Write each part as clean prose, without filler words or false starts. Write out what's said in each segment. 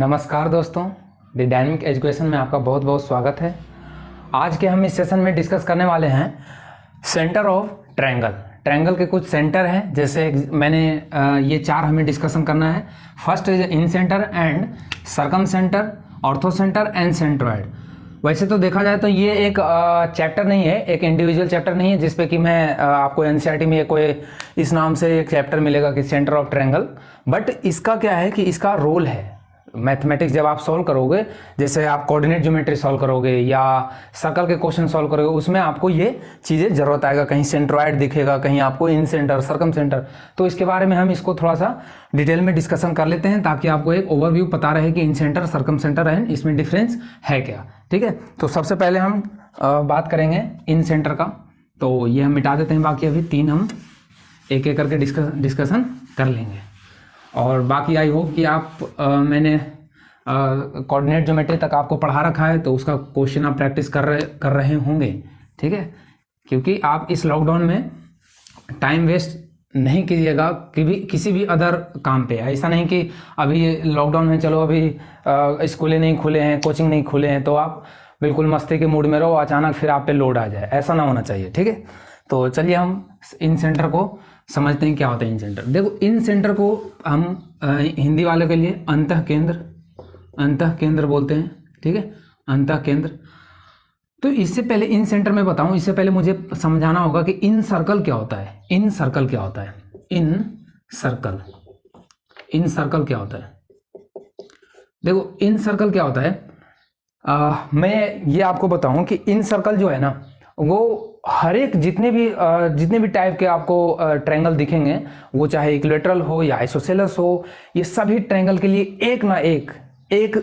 नमस्कार दोस्तों, the dynamic education में आपका बहुत बहुत स्वागत है। आज के हम इस सेशन में डिस्कस करने वाले हैं सेंटर ऑफ ट्रायंगल। ट्रायंगल के कुछ सेंटर हैं, जैसे मैंने ये चार हमें डिस्कशन करना है। First is in centre and circum centre, ortho centre and centroid. वैसे तो देखा जाए तो ये एक चैप्टर नहीं है, एक इंडिविजुअल चैप्टर नहीं है जिसपे कि मैं आपको एनसीईआरटी में कोई इस नाम से एक चैप्टर मिलेगा कि सेंटर ऑफ ट्रायंगल। बट इसका क्या है कि इसका रोल है मैथमेटिक्स जब आप सॉल्व करोगे, जैसे आप कोऑर्डिनेट ज्योमेट्री सॉल्व करोगे या सर्कल के क्वेश्चन सॉल्व करोगे, उसमें आपको ये चीज़ें जरूरत आएगा। कहीं सेंट्रोइड दिखेगा, कहीं आपको इन सेंटर, सर्कम सेंटर। तो इसके बारे में हम इसको थोड़ा सा डिटेल में डिस्कशन कर लेते हैं ताकि आपको एक ओवरव्यू पता रहे कि इन सेंटर, सर्कम सेंटर एंड इसमें डिफरेंस है क्या। ठीक है, तो सबसे पहले हम बात करेंगे इन सेंटर का। तो ये हम मिटा देते हैं, बाकी अभी तीन हम एक एक करके डिस्कशन कर लेंगे। और बाकी आई होप कि आप मैंने कोऑर्डिनेट ज्योमेट्री तक आपको पढ़ा रखा है, तो उसका क्वेश्चन आप प्रैक्टिस कर रहे होंगे। ठीक है, क्योंकि आप इस लॉकडाउन में टाइम वेस्ट नहीं कीजिएगा किसी भी अदर काम पे। ऐसा नहीं कि अभी लॉकडाउन में चलो अभी स्कूलें नहीं खुले हैं, कोचिंग नहीं खुले हैं, तो आप बिल्कुल मस्ती के मूड में रहो, अचानक फिर आप पे लोड आ जाए, ऐसा ना होना चाहिए। ठीक है, तो चलिए हम इन सेंटर को समझते हैं क्या होता है इन सेंटर। देखो, इन सेंटर को हम हिंदी वाले के लिए अंतः केंद्र बोलते हैं। ठीक है, अंतः केंद्र। तो इससे पहले इन सेंटर में बताऊं, इससे पहले मुझे समझाना होगा कि इन सर्कल क्या होता है। इन सर्कल क्या होता है? इन सर्कल क्या होता है? देखो, इन सर्कल क्या होता है, मैं ये आपको बताऊं कि इन सर्कल जो है ना, वो हर एक जितने भी टाइप के आपको ट्रायंगल दिखेंगे, वो चाहे इक्विलैटरल हो या आइसोसेलेस हो, ये सभी ट्रायंगल के लिए एक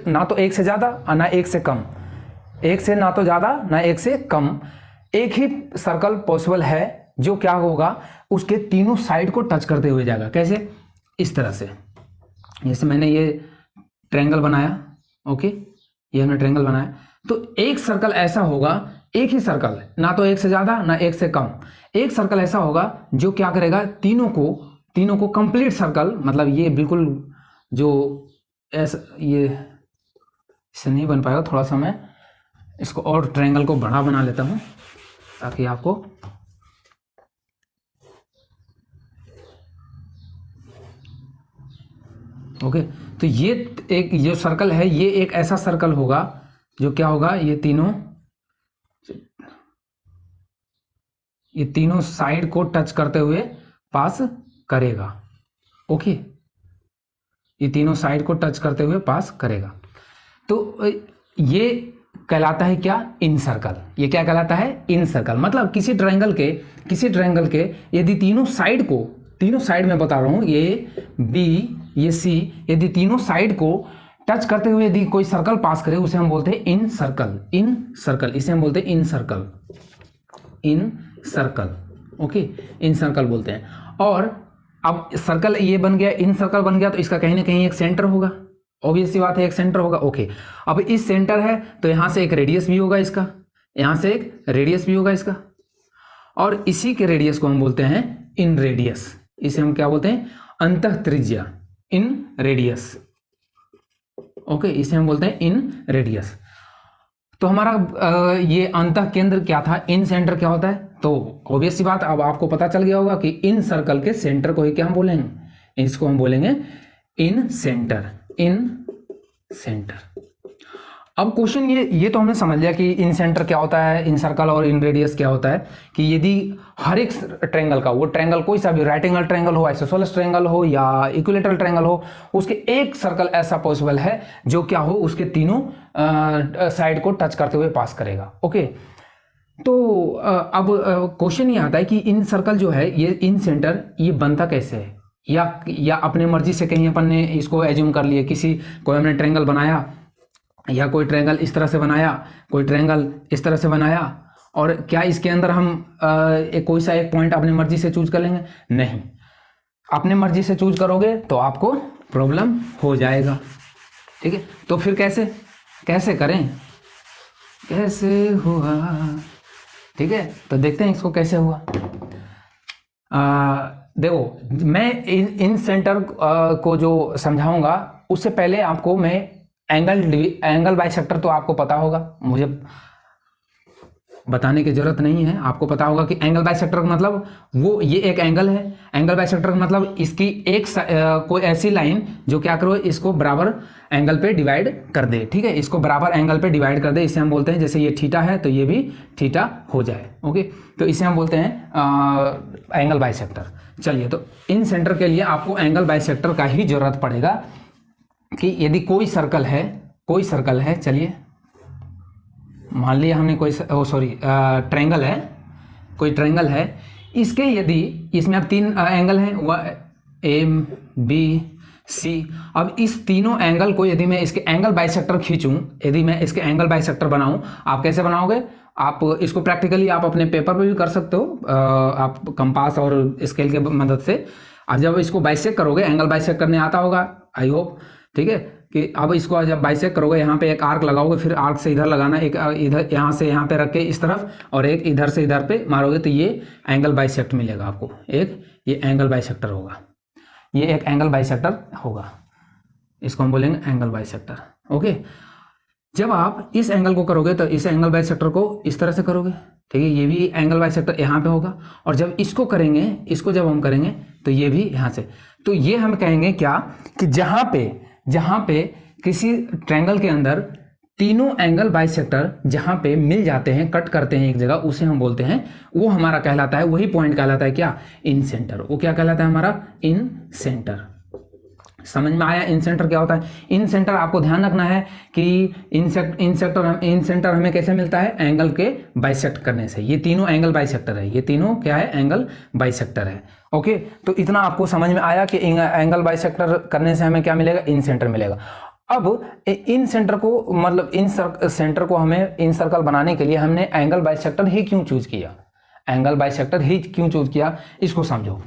ना तो एक से ज्यादा ना एक से कम, एक से ना तो ज्यादा ना एक से कम, एक ही सर्कल पॉसिबल है जो क्या होगा, उसके तीनों साइड को टच करते हुए जाएगा। कैसे? इस तरह से, जैसे मैंने ये ट्रायंगल बनाया। ओके, ये हमने ट्रायंगल बनाया, तो एक सर्कल ऐसा होगा, एक ही सर्कल, ना तो एक से ज्यादा ना एक से कम, एक सर्कल ऐसा होगा जो क्या करेगा, तीनों को कंप्लीट सर्कल, मतलब ये बिल्कुल जो ऐसा, ये इससे नहीं बन पाएगा, थोड़ा सा मैं इसको और ट्रायंगल को बड़ा बना लेता हूं ताकि आपको ओके। तो ये एक जो सर्कल है, ये एक ऐसा सर्कल होगा जो क्या होगा, ये तीनों साइड को टच करते हुए पास करेगा। ओके, ये तीनों साइड को टच करते हुए पास करेगा। तो ये कहलाता है क्या? इन सर्कल। ये क्या कहलाता है? इन सर्कल। मतलब किसी ट्रायंगल के यदि तीनों साइड में बता रहा हूं, ये बी, ये सी, यदि तीनों साइड को टच करते हुए यदि कोई सर्कल पास करे, उसे हम बोलते हैं इन सर्कल। इसे हम बोलते हैं इन सर्कल। ओके, इन सर्कल बोलते हैं। और अब सर्कल ये बन गया, इन सर्कल बन गया, तो इसका कहीं ना कहीं एक सेंटर होगा। ऑब्वियस सी बात है, एक सेंटर होगा। ओके, अब इस सेंटर है तो यहां से एक रेडियस भी होगा इसका, यहां से एक रेडियस भी होगा इसका, और इसी के रेडियस को हम बोलते हैं इन रेडियस। इसे हम क्या बोलते हैं? अंतः त्रिज्या, इन रेडियस। ओके, इसे हम बोलते हैं इन रेडियस। तो हमारा ये अंतः केंद्र क्या था, इन सेंटर क्या होता है? तो ऑब्वियस सी बात, अब आपको पता चल गया होगा कि इन सर्कल के सेंटर को ही क्या हम बोलेंगे, इसको हम बोलेंगे इन सेंटर। अब क्वेश्चन ये तो हमने समझ लिया कि इन सेंटर क्या होता है, इन सर्कल और इन रेडियस क्या होता है, कि यदि हर एक ट्रायंगल का, वो ट्रायंगल कोई सा भी, राइट एंगल ट्रायंगल हो, आइसोसेलेस ट्रायंगल हो या इक्विलैटरल ट्रायंगल हो, उसके एक सर्कल ऐसा पॉसिबल है जो क्या हो, उसके तीनों साइड को टच करते हुए पास करेगा। ओके, तो अब क्वेश्चन ये आता है कि इन सर्कल जो है, ये इन सेंटर, ये बनता कैसे है, या अपने मर्जी से कहीं अपन ने इसको एज्यूम कर लिए, कोई हमने ट्रायंगल बनाया, या कोई ट्रायंगल इस तरह से बनाया, कोई ट्रायंगल इस तरह से बनाया, और क्या इसके अंदर हम कोई सा एक पॉइंट अपनी मर्जी से चूज कर लेंगे? नहीं, अपने मर्जी से चूज करोगे तो आपको प्रॉब्लम हो जाएगा। ठीक है, तो फिर कैसे करें, कैसे हुआ? ठीक है, तो देखते हैं इसको कैसे हुआ। देखो, मैं इन सेंटर को जो समझाऊंगा, उससे पहले आपको मैं एंगल बाइसेक्टर तो आपको पता होगा, मुझे बताने की जरूरत नहीं है, आपको पता होगा कि एंगल बाइसेक्टर का मतलब वो ये एक एंगल है। एंगल बाइसेक्टर का मतलब इसकी एक कोई ऐसी लाइन जो क्या करो इसको बराबर एंगल पे डिवाइड कर दे, ठीक है, इसको बराबर एंगल पे डिवाइड कर दे, इसे हम बोलते हैं, जैसे ये थीटा है तो ये भी थीटा हो जाए, ओके, तो इसे हम बोलते हैं एंगल बाइसेक्टर। चलिए, तो इन सेंटर के लिए आपको एंगल बाइसेक्टर का ही जरूरत पड़ेगा कि यदि कोई सर्कल है, चलिए मान लिया हमने कोई ट्रायंगल है, कोई ट्रायंगल है, इसके यदि इसमें अब तीन एंगल हैं, ए बी सी। अब इस तीनों एंगल को यदि मैं इसके एंगल बाइसेक्टर खींचूं, यदि मैं इसके एंगल बाइसेक्टर बनाऊं, आप कैसे बनाओगे? आप इसको प्रैक्टिकली आप अपने पेपर पे भी कर सकते हो, आप कंपास और स्केल के मदद से। अब जब इसको बाइसेक्ट करोगे, एंगल बाइसेक्ट करने आता होगा आई होप, ठीक है, कि अब इसको जब बाइसेक्ट करोगे, यहाँ पे एक आर्क लगाओगे, फिर आर्क से इधर लगाना, एक इधर यहाँ से यहाँ पे रख के इस तरफ, और एक इधर से इधर पे मारोगे, तो ये एंगल बाइसेक्ट मिलेगा आपको, एक ये एंगल बाइसेक्टर होगा, ये एक एंगल बाइसेक्टर होगा, इसको हम बोलेंगे एंगल बाइसेक्टर, ओके। जब आप इस एंगल को करोगे तो इस एंगल बाइसेक्टर को इस तरह से करोगे, ठीक है, ये भी एंगल बाइसेक्टर यहाँ पे होगा, और जब इसको करेंगे, इसको जब हम करेंगे तो ये भी यहाँ से, तो ये हम कहेंगे क्या कि जहाँ पे किसी ट्रायंगल के अंदर तीनों एंगल बाइसेक्टर जहाँ पे मिल जाते हैं, कट करते हैं एक जगह, उसे हम बोलते हैं, वो हमारा कहलाता है, वही पॉइंट कहलाता है क्या? इन सेंटर। वो क्या कहलाता है हमारा? इन सेंटर। समझ में आया इन सेंटर क्या होता है? इन सेंटर आपको ध्यान रखना है कि इन सेंटर हमें कैसे मिलता है? एंगल के बाइसेक्ट करने से। ये तीनों एंगल बाइसेक्टर है, ये तीनों क्या है? एंगल बाइसेक्टर है, ओके। तो इतना आपको समझ में आया कि एंगल बाइसेक्टर करने से हमें क्या मिलेगा? इन सेंटर मिलेगा। अब इन सेंटर को, मतलब इन सेंटर को हमें इन सर्कल बनाने के लिए हमने एंगल बाइसेक्टर ही क्यों चूज किया? एंगल बाइसेक्टर ही क्यों चूज किया, इसको समझो।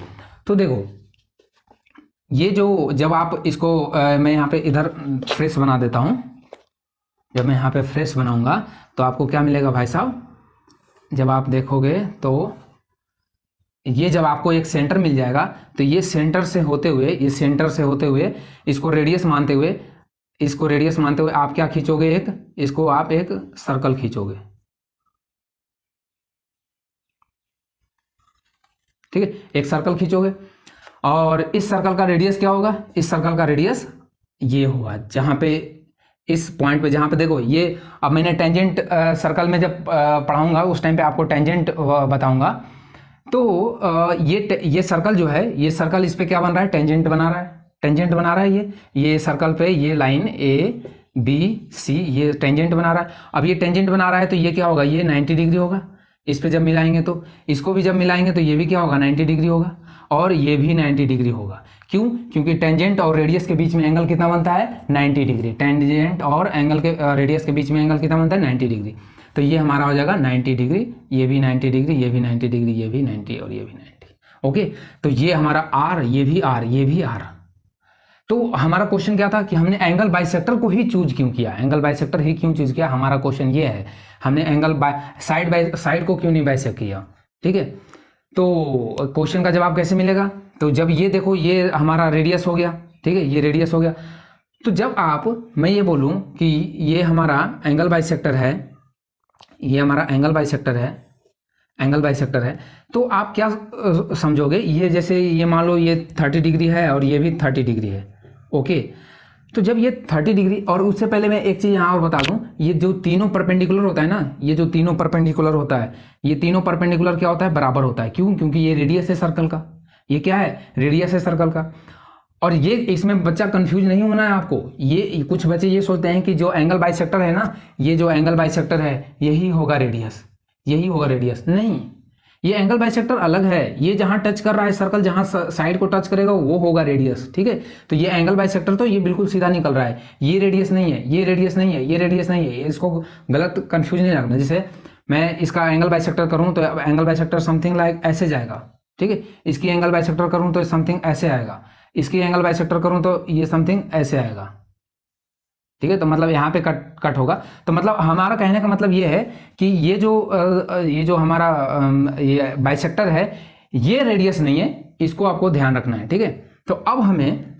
तो देखो, ये जो जब आप इसको मैं यहाँ पे इधर फ्रेश बना देता हूँ, जब मैं यहाँ पे फ्रेश बनाऊंगा तो आपको क्या मिलेगा भाई साहब? जब आप देखोगे तो ये जब आपको एक सेंटर मिल जाएगा, तो ये सेंटर से होते हुए इसको रेडियस मानते हुए आप क्या खींचोगे? इसको आप एक सर्कल खींचोगे, ठीक है, एक सर्कल खींचोगे। और इस सर्कल का रेडियस क्या होगा? इस सर्कल का रेडियस ये होगा, जहां पे इस पॉइंट पे, जहां पे देखो ये, अब मैंने टेंजेंट सर्कल में जब पढ़ाऊंगा उस टाइम पे आपको टेंजेंट बताऊंगा। तो ये सर्कल जो है, ये सर्कल इस पे क्या बन रहा है? टेंजेंट बना रहा है, ये सर्कल पे ये लाइन ए बी सी, ये टेंजेंट बना रहा है। अब ये टेंजेंट बना रहा है तो ये क्या होगा? ये 90 डिग्री होगा। इस पे जब मिलाएंगे तो इसको भी जब मिलाएंगे तो ये भी क्या होगा? 90 डिग्री होगा, और ये भी 90 डिग्री होगा। क्यों? क्योंकि टेंजेंट और रेडियस के बीच में एंगल कितना बनता है? 90 डिग्री। टेंजेंट और एंगल के रेडियस के बीच में एंगल कितना बनता है? 90 डिग्री। तो ये हमारा हो जाएगा 90 डिग्री, ये भी 90 डिग्री, ये भी 90 डिग्री, ये भी 90 और ये भी 90, ओके। तो ये हमारा आर, ये भी आर, ये भी आर। तो हमारा क्वेश्चन क्या था कि हमने एंगल बाइसेक्टर को ही चूज क्यों किया? एंगल बाइसेक्टर ही क्यों चूज किया? हमारा क्वेश्चन ये है, हमने एंगल साइड को क्यों नहीं बाइसेक्ट किया? ठीक है, तो क्वेश्चन का जवाब कैसे मिलेगा? तो जब ये देखो, ये हमारा रेडियस हो गया, ठीक है, ये रेडियस हो गया। तो जब मैं ये बोलूं कि ये हमारा एंगल बाइसेक्टर है, ये हमारा एंगल बाइसेक्टर है, तो आप क्या समझोगे? ये जैसे ये मान लो ये 30 डिग्री है और ये भी 30 डिग्री है, ओके। तो जब ये 30 डिग्री, और उससे पहले मैं एक चीज़ यहाँ और बता दूं, ये जो तीनों परपेंडिकुलर होता है ना, ये जो तीनों परपेंडिकुलर होता है, ये तीनों परपेंडिकुलर क्या होता है? बराबर होता है। क्यों? क्योंकि ये रेडियस है सर्कल का। ये क्या है? रेडियस है सर्कल का। और ये, इसमें बच्चा कंफ्यूज नहीं होना है आपको। ये कुछ बच्चे ये सोचते हैं कि जो एंगल बाइसेक्टर है ना, ये जो एंगल बाइसेक्टर है यही होगा रेडियस, नहीं, ये एंगल बाइसेक्टर अलग है। ये जहां टच कर रहा है सर्कल, जहां साइड को टच करेगा वो होगा रेडियस, ठीक है। तो ये एंगल बाइसेक्टर तो ये बिल्कुल सीधा निकल रहा है, ये रेडियस नहीं है, ये रेडियस नहीं है, ये रेडियस नहीं है। इसको गलत कंफ्यूज नहीं रखना। जैसे मैं इसका एंगल बाइसेक्टर करूं तो एंगल बाइसेक्टर समथिंग लाइक ऐसे जाएगा, ठीक है। इसकी एंगल बाइसेक्टर करूं तो समथिंग ऐसे आएगा, इसकी एंगल बाइसेक्टर करूं तो ये समथिंग ऐसे आएगा, ठीक है। तो मतलब यहाँ पे कट होगा। तो मतलब हमारा कहने का मतलब ये है कि ये जो हमारा ये बाइसेक्टर है, ये रेडियस नहीं है, इसको आपको ध्यान रखना है, ठीक है। तो अब हमें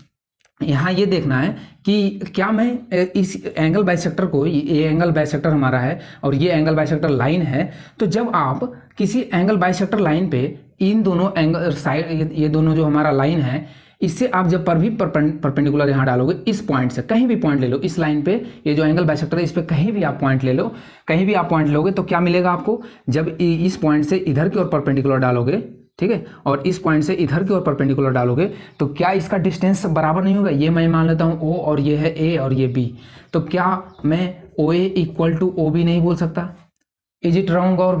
यहाँ ये देखना है कि क्या मैं इस एंगल बाइसेक्टर को, ये एंगल बाइसेक्टर हमारा है और ये एंगल बाइसेक्टर लाइन है, तो जब आप किसी एंगल बाइसेक्टर लाइन पे इन दोनों एंगल साइड, ये दोनों जो हमारा लाइन है, इससे आप जब पर भी परपेंडिकुलर यहाँ डालोगे, इस पॉइंट से कहीं भी पॉइंट ले लो, इस लाइन पे ये जो एंगल बाइसेक्टर है इस पे कहीं भी आप पॉइंट ले लो, कहीं भी आप पॉइंट लोगे तो क्या मिलेगा आपको, जब इस पॉइंट से इधर की ओर परपेंडिकुलर डालोगे, ठीक है, और इस पॉइंट से इधर की ओर परपेंडिकुलर डालोगे, तो क्या इसका डिस्टेंस बराबर नहीं होगा। ये मैं मान लेता हूँ O और ये है A और ये B, तो क्या मैं OA इक्वल टू OB नहीं बोल सकता। इज इट रॉन्ग और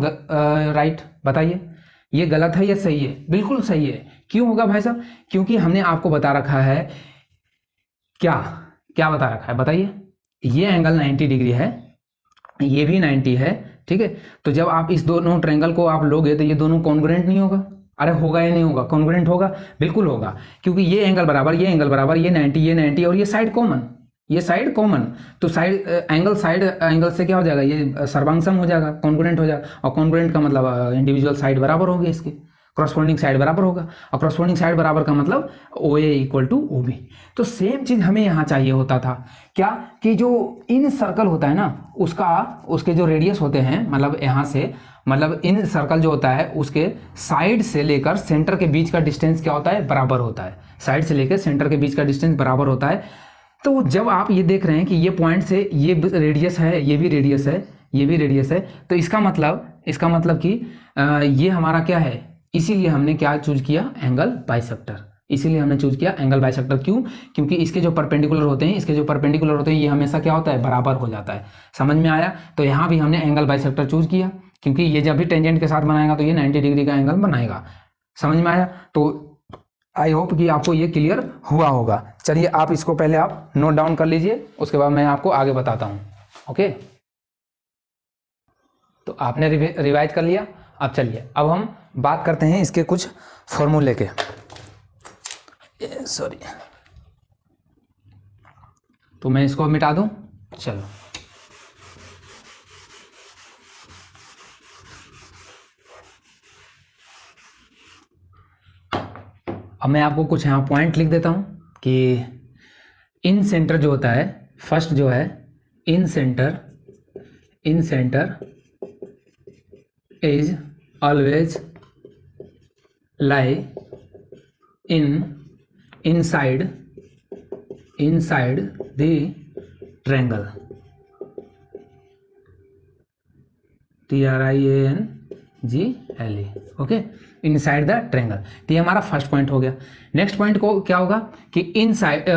राइट, बताइए ये गलत है या सही है। बिल्कुल सही है। क्यों होगा भाई साहब, क्योंकि हमने आपको बता रखा है, क्या क्या बता रखा है बताइए, ये एंगल 90 डिग्री है, ये भी 90 है, ठीक है। तो जब आप इस दोनों ट्रायंगल को आप लोगे तो ये दोनों कॉन्ग्रुएंट नहीं होगा। अरे होगा या नहीं होगा, कॉन्ग्रुएंट होगा, बिल्कुल होगा, क्योंकि ये एंगल बराबर, ये एंगल बराबर, ये 90, ये 90 और ये साइड कॉमन, ये साइड कॉमन, तो साइड एंगल से क्या हो जाएगा, ये सर्वांग हो जाएगा, कॉन्ग्रुएंट हो जाएगा। और कॉन्ग्रुएंट का मतलब इंडिविजुअल साइड बराबर होगी, इसकी कॉरस्पॉन्डिंग साइड बराबर होगा, और कॉरस्पॉन्डिंग साइड बराबर का मतलब OA इक्वल टू OB। तो सेम चीज हमें यहाँ चाहिए होता था, क्या कि जो इन सर्कल होता है ना, उसके जो रेडियस होते हैं, मतलब यहाँ से, मतलब इन सर्कल जो होता है उसके साइड से लेकर सेंटर के बीच का डिस्टेंस क्या होता है, बराबर होता है। साइड से लेकर सेंटर के बीच का डिस्टेंस बराबर होता है। तो जब आप ये देख रहे हैं कि ये पॉइंट से ये रेडियस है, ये भी रेडियस है, ये भी रेडियस है, तो इसका मतलब कि ये हमारा क्या है, इसीलिए हमने क्या चूज किया, एंगल बाइसेक्टर। इसीलिए हमने चूज किया एंगल बाइसेक्टर। क्यों, क्योंकि इसके जो परपेंडिकुलर होते हैं, ये हमेशा क्या होता है, बराबर हो जाता है। समझ में आया। तो यहाँ भी हमने एंगल बाइसेक्टर चूज किया, क्योंकि ये जब भी टेंजेंट के साथ बनाएगा तो ये 90 डिग्री का एंगल बनाएगा। समझ में आया। तो आई होप कि आपको ये क्लियर हुआ होगा। चलिए आप इसको पहले आप नोट डाउन कर लीजिए, उसके बाद मैं आपको आगे बताता हूँ। ओके, तो आपने रिवाइज कर लिया। अब चलिए, अब हम बात करते हैं इसके कुछ फॉर्मूले के। सॉरी, तो मैं इसको मिटा दूं। चलो, अब मैं आपको कुछ यहाँ पॉइंट लिख देता हूँ कि इन सेंटर जो होता है, फर्स्ट जो है incenter is always lie inside the triangle, TRIANGLE। Okay, inside the triangle. तो ये हमारा फर्स्ट पॉइंट हो गया। नेक्स्ट पॉइंट को क्या होगा कि incenter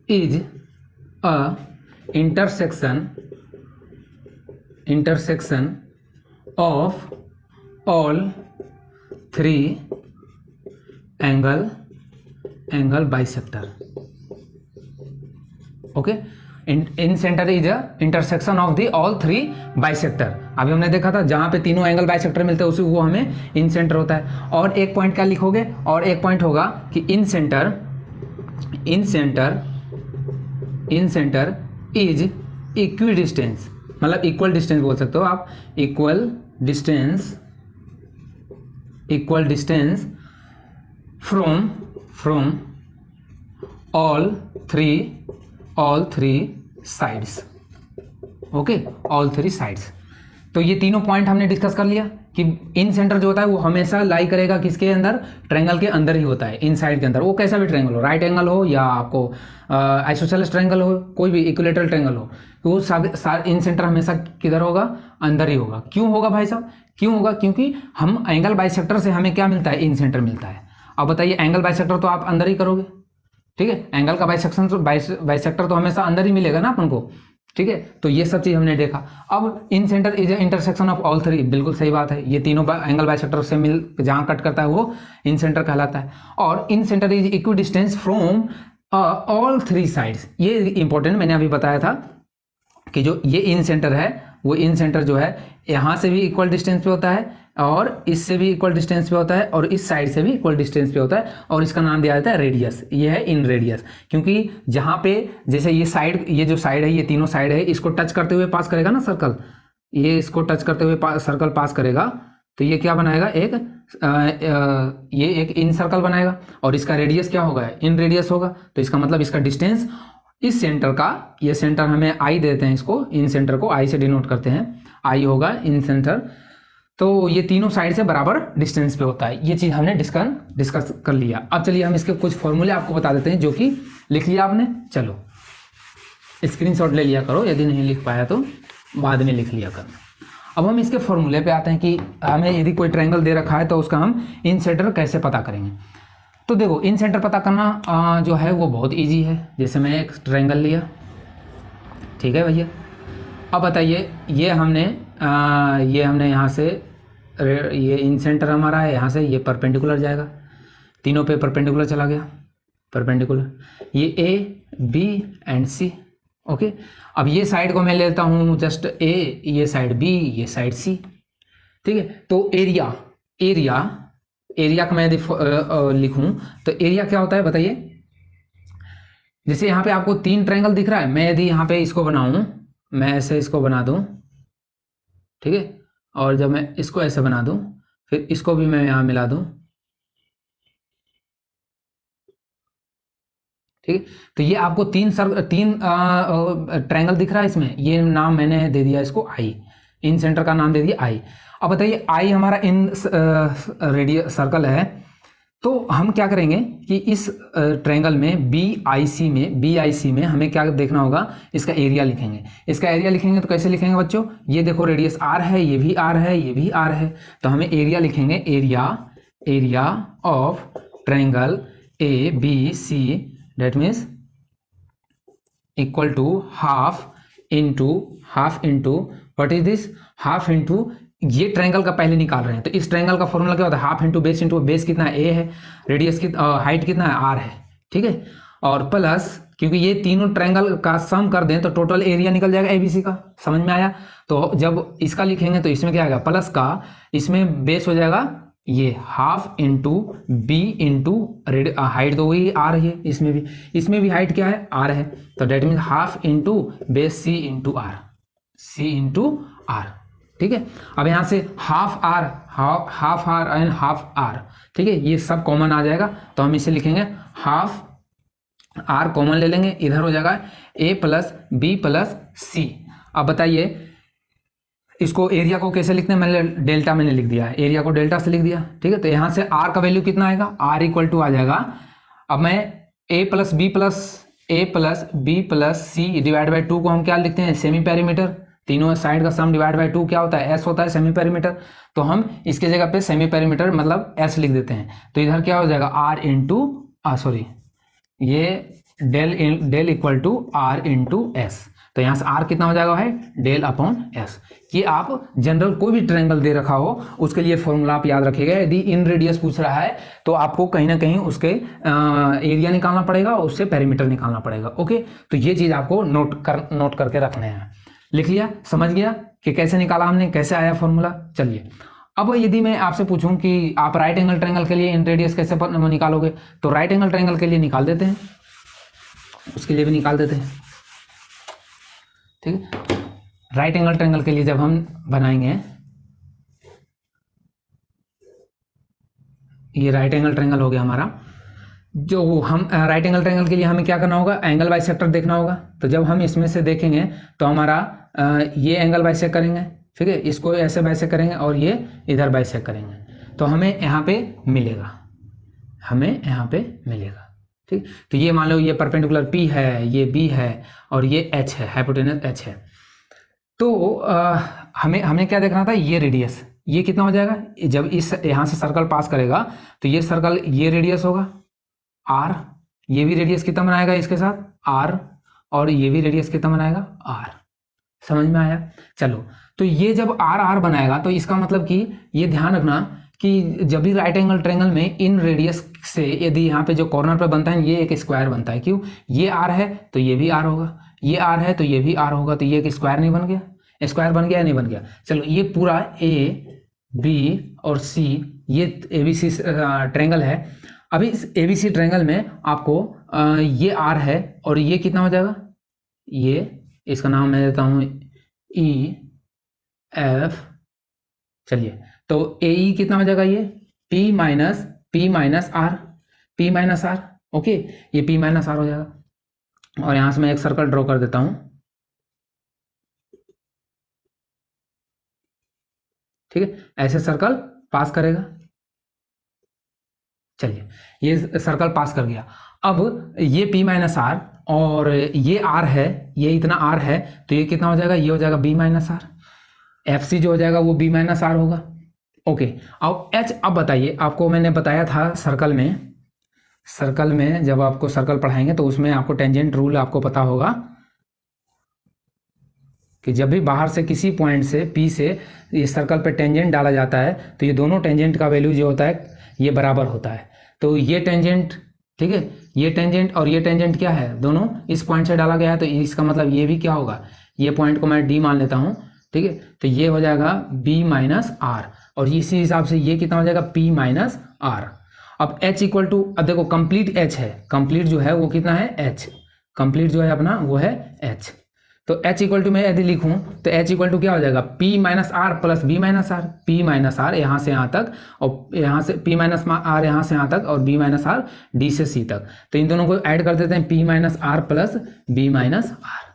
is a intersection of all 3 angle bisector. Okay, incenter is a intersection of the all 3 bisector. अभी हमने देखा था जहां पे तीनों एंगल बाइसेक्टर मिलते हैं उसी वो हमें इन सेंटर होता है। और एक पॉइंट क्या लिखोगे, और एक पॉइंट होगा कि incenter is equi distance, मतलब इक्वल डिस्टेंस बोल सकते हो आप, equal distance from all three sides. Okay, all 3 sides. तो ये तीनों पॉइंट हमने डिस्कस कर लिया कि इन सेंटर जो होता है वो हमेशा लाई करेगा किसके अंदर, ट्रायंगल के अंदर ही होता है, इन साइड के अंदर। वो कैसा भी ट्रायंगल हो, राइट एंगल हो या आपको आइसोसेलेस ट्रायंगल हो, कोई भी इक्विलेटरल ट्रायंगल हो, तो वो इन सेंटर हमेशा किधर होगा, अंदर ही होगा। क्यों होगा भाई साहब, क्यों होगा, क्योंकि हम एंगल बाइसेक्टर से हमें क्या मिलता है, इन सेंटर मिलता है। अब बताइए, एंगल बाइसेक्टर तो आप अंदर ही करोगे, ठीक है, एंगल का बाइसेक्टर तो हमेशा अंदर ही मिलेगा ना अपन को, ठीक है। तो ये सब चीज हमने देखा। अब incenter is intersection of all 3, बिल्कुल सही बात है, ये तीनों एंगल बाइसेक्टर से मिल जहां कट करता है वो इन सेंटर कहलाता है। और incenter is equidistance from all 3 sides. ये इंपॉर्टेंट मैंने अभी बताया था कि जो ये इन सेंटर है, वो इन सेंटर जो है यहाँ से भी इक्वल डिस्टेंस पे होता है, और इससे भी इक्वल डिस्टेंस पे होता है, और इस साइड से भी इक्वल डिस्टेंस पे होता है, और इसका नाम दिया जाता है रेडियस। ये है इन रेडियस, क्योंकि जहाँ पे जैसे ये साइड, ये जो साइड है, ये तीनों साइड है, इसको टच करते हुए पास करेगा ना सर्कल, ये इसको टच करते हुए सर्कल पास करेगा, तो ये क्या बनाएगा, ये एक इन सर्कल बनाएगा और इसका रेडियस क्या होगा, इन रेडियस होगा। तो इसका मतलब इसका डिस्टेंस इस सेंटर का, ये सेंटर हमें आई देते हैं, इसको इन सेंटर को आई से डिनोट करते हैं, आई होगा इन सेंटर। तो ये तीनों साइड से बराबर डिस्टेंस पे होता है। ये चीज़ हमने डिस्कस कर लिया। अब चलिए हम इसके कुछ फॉर्मूले आपको बता देते हैं जो कि लिख लिया आपने। चलो स्क्रीनशॉट ले लिया करो, यदि नहीं लिख पाया तो बाद में लिख लिया करो। अब हम इसके फॉर्मूले पे आते हैं कि हमें यदि कोई ट्रायंगल दे रखा है तो उसका हम इन सेंटर कैसे पता करेंगे। तो देखो इन सेंटर पता करना जो है वो बहुत इजी है। जैसे मैं एक ट्रायंगल लिया, ठीक है भैया। अब बताइए ये हमने यहाँ से ये इन सेंटर हमारा है, यहाँ से ये परपेंडिकुलर जाएगा, तीनों पे परपेंडिकुलर चला गया, परपेंडिकुलर, ये A B and C. Okay, अब ये साइड को मैं लेता हूँ जस्ट ए, ये साइड बी, ये साइड सी, ठीक है। तो एरिया का मैं यदि लिखूँ तो एरिया क्या होता है बताइए। जैसे यहाँ पे आपको 3 ट्रायंगल दिख रहा है, मैं यदि यहाँ पे इसको बनाऊँ, मैं ऐसे इसको बना दूँ, ठीक है, और जब मैं इसको ऐसे बना दूँ, फिर इसको भी मैं यहाँ मिला दूँ, ठीक है। तो ये आपको 3 ट्रायंगल दिख रहा है इसमें, ये नाम मैंने दे दिया इसको आई, इन सेंटर का नाम दे दिया आई। अब बताइए आई हमारा इन रेडियस सर्कल है, तो हम क्या करेंगे कि इस ट्रायंगल में बी आई सी में हमें क्या देखना होगा, इसका एरिया लिखेंगे। इसका एरिया लिखेंगे तो कैसे लिखेंगे बच्चों, ये देखो रेडियस आर है, ये भी आर है, ये भी आर है, तो हमें एरिया लिखेंगे, area of triangle A B C, that means equal to half into what is this, half into, ये ट्रायंगल का पहले निकाल रहे हैं तो इस ट्रायंगल का फॉर्मूला क्या होता है, हाफ इंटू बेस कितना है, ए है, रेडियस की हाइट कितना है, आर है, ठीक है, और प्लस क्योंकि ये तीनों ट्रायंगल का सम कर दें तो टोटल एरिया निकल जाएगा एबीसी का। समझ में आया। तो जब इसका लिखेंगे तो इसमें क्या आएगा, प्लस का, इसमें बेस हो जाएगा ये half into B into height, तो वही आर है, इसमें भी हाइट क्या है, आर है, तो that mean half into base C into R, ठीक है। अब यहाँ से half R and half R, ठीक है, ये सब कॉमन आ जाएगा तो हम इसे लिखेंगे हाफ आर कॉमन ले लेंगे, इधर हो जाएगा ए प्लस बी प्लस सी। अब बताइए इसको एरिया को कैसे लिखते हैं, मैंने लिख दिया है, एरिया को डेल्टा से लिख दिया, ठीक है। तो यहाँ से आर का वैल्यू कितना आएगा, आर इक्वल टू आ जाएगा, अब मैं A plus B plus C divide by 2 को हम क्या लिखते हैं, सेमी पेरीमीटर, तीनों साइड का सम डिवाइड बाई 2 क्या होता है, एस होता है, सेमी पेरीमीटर। तो हम इसके जगह पे सेमी पेरीमीटर मतलब एस लिख देते हैं, तो इधर क्या हो जाएगा आर इंटू ये del equal to R into S, तो यहाँ से आर कितना हो जाएगा है डेल अपॉन एस। ये आप जनरल कोई भी ट्रायंगल दे रखा हो उसके लिए फॉर्मूला आप याद रखिएगा। यदि इन रेडियस पूछ रहा है तो आपको कहीं ना कहीं उसके एरिया निकालना पड़ेगा और उससे पेरीमीटर निकालना पड़ेगा। ओके, तो ये चीज़ आपको नोट करके रखने हैं। लिख लिया, समझ गया कि कैसे निकाला हमने, कैसे आया फॉर्मूला। चलिए अब यदि मैं आपसे पूछूं कि आप राइट एंगल ट्रायंगल के लिए इन रेडियस कैसे निकालोगे, तो राइट एंगल ट्रायंगल के लिए निकाल देते हैं, उसके लिए भी निकाल देते हैं, ठीक है। राइट एंगल ट्रायंगल के लिए जब हम बनाएंगे, ये राइट एंगल ट्रायंगल हो गया हमारा, जो हम राइट एंगल ट्रायंगल के लिए हमें क्या करना होगा, एंगल बाइसेक्टर देखना होगा। तो जब हम इसमें से देखेंगे तो हमारा ये एंगल बाइसेक्ट करेंगे, ठीक है, इसको ऐसे बाइसेक्ट करेंगे और ये इधर बाइसेक्ट करेंगे, तो हमें यहाँ पे मिलेगा, ठीक। तो ये मान लो ये परपेंडिकुलर P है, ये B है और ये H है, हाइपोटेनस H है। तो हमें क्या देखना था, ये रेडियस, ये कितना हो जाएगा, जब इस यहाँ से सर्कल पास करेगा तो ये सर्कल, ये रेडियस होगा R, ये भी रेडियस कितना बनाएगा इसके साथ R, और ये भी रेडियस कितना बनाएगा R। समझ में आया। चलो, तो ये जब R बनाएगा तो इसका मतलब कि ये ध्यान रखना कि जब भी राइट एंगल ट्रायंगल में इन रेडियस से यदि यहाँ पे जो कॉर्नर पे बनता है ये एक स्क्वायर बनता है, क्यों, ये R है तो ये भी R होगा, ये R है तो ये भी R होगा, तो ये एक स्क्वायर नहीं बन गया, स्क्वायर बन गया या नहीं बन गया। चलो, ये पूरा A B और C ये ABC ट्रायंगल है। अभी इस ABC ट्रायंगल में आपको ये R है और ये कितना हो जाएगा, ये इसका नाम मैं देता हूँ E F, चलिए तो ए ई कितना हो जाएगा, ये पी माइनस आर, ओके, ये पी माइनस आर हो जाएगा। और यहां से मैं एक सर्कल ड्रॉ कर देता हूं, ठीक है, ऐसे सर्कल पास करेगा। चलिए, ये सर्कल पास कर गया। अब ये P माइनस आर और ये R है, ये इतना R है, तो ये कितना हो जाएगा, ये हो जाएगा B minus R. F C जो हो जाएगा वो B माइनस आर होगा, ओके। अब H, अब बताइए, आपको मैंने बताया था सर्कल में जब आपको सर्कल पढ़ाएंगे तो उसमें आपको टेंजेंट रूल आपको पता होगा कि जब भी बाहर से किसी पॉइंट से P से इस सर्कल पे टेंजेंट डाला जाता है तो ये दोनों टेंजेंट का वैल्यू जो होता है ये बराबर होता है। तो ये टेंजेंट, ठीक है, ये टेंजेंट और ये टेंजेंट क्या है, दोनों इस पॉइंट से डाला गया है, तो इसका मतलब ये भी क्या होगा, ये पॉइंट को मैं D मान लेता हूँ, ठीक है, तो ये हो जाएगा B माइनस आर, और इसी हिसाब से ये कितना हो जाएगा P माइनस आर। अब H इक्वल टू, अब देखो कंप्लीट H है, कंप्लीट जो है वो कितना है H, कंप्लीट जो है अपना वो है H। तो H इक्वल टू मैं यदि लिखूं तो H इक्वल टू क्या हो जाएगा, P minus R plus B minus R, P minus R यहाँ से यहाँ तक, और यहाँ से P माइनस आर यहाँ से यहाँ तक, और B माइनस आर D से C तक। तो इन दोनों को ऐड कर देते हैं, P minus R plus B minus R,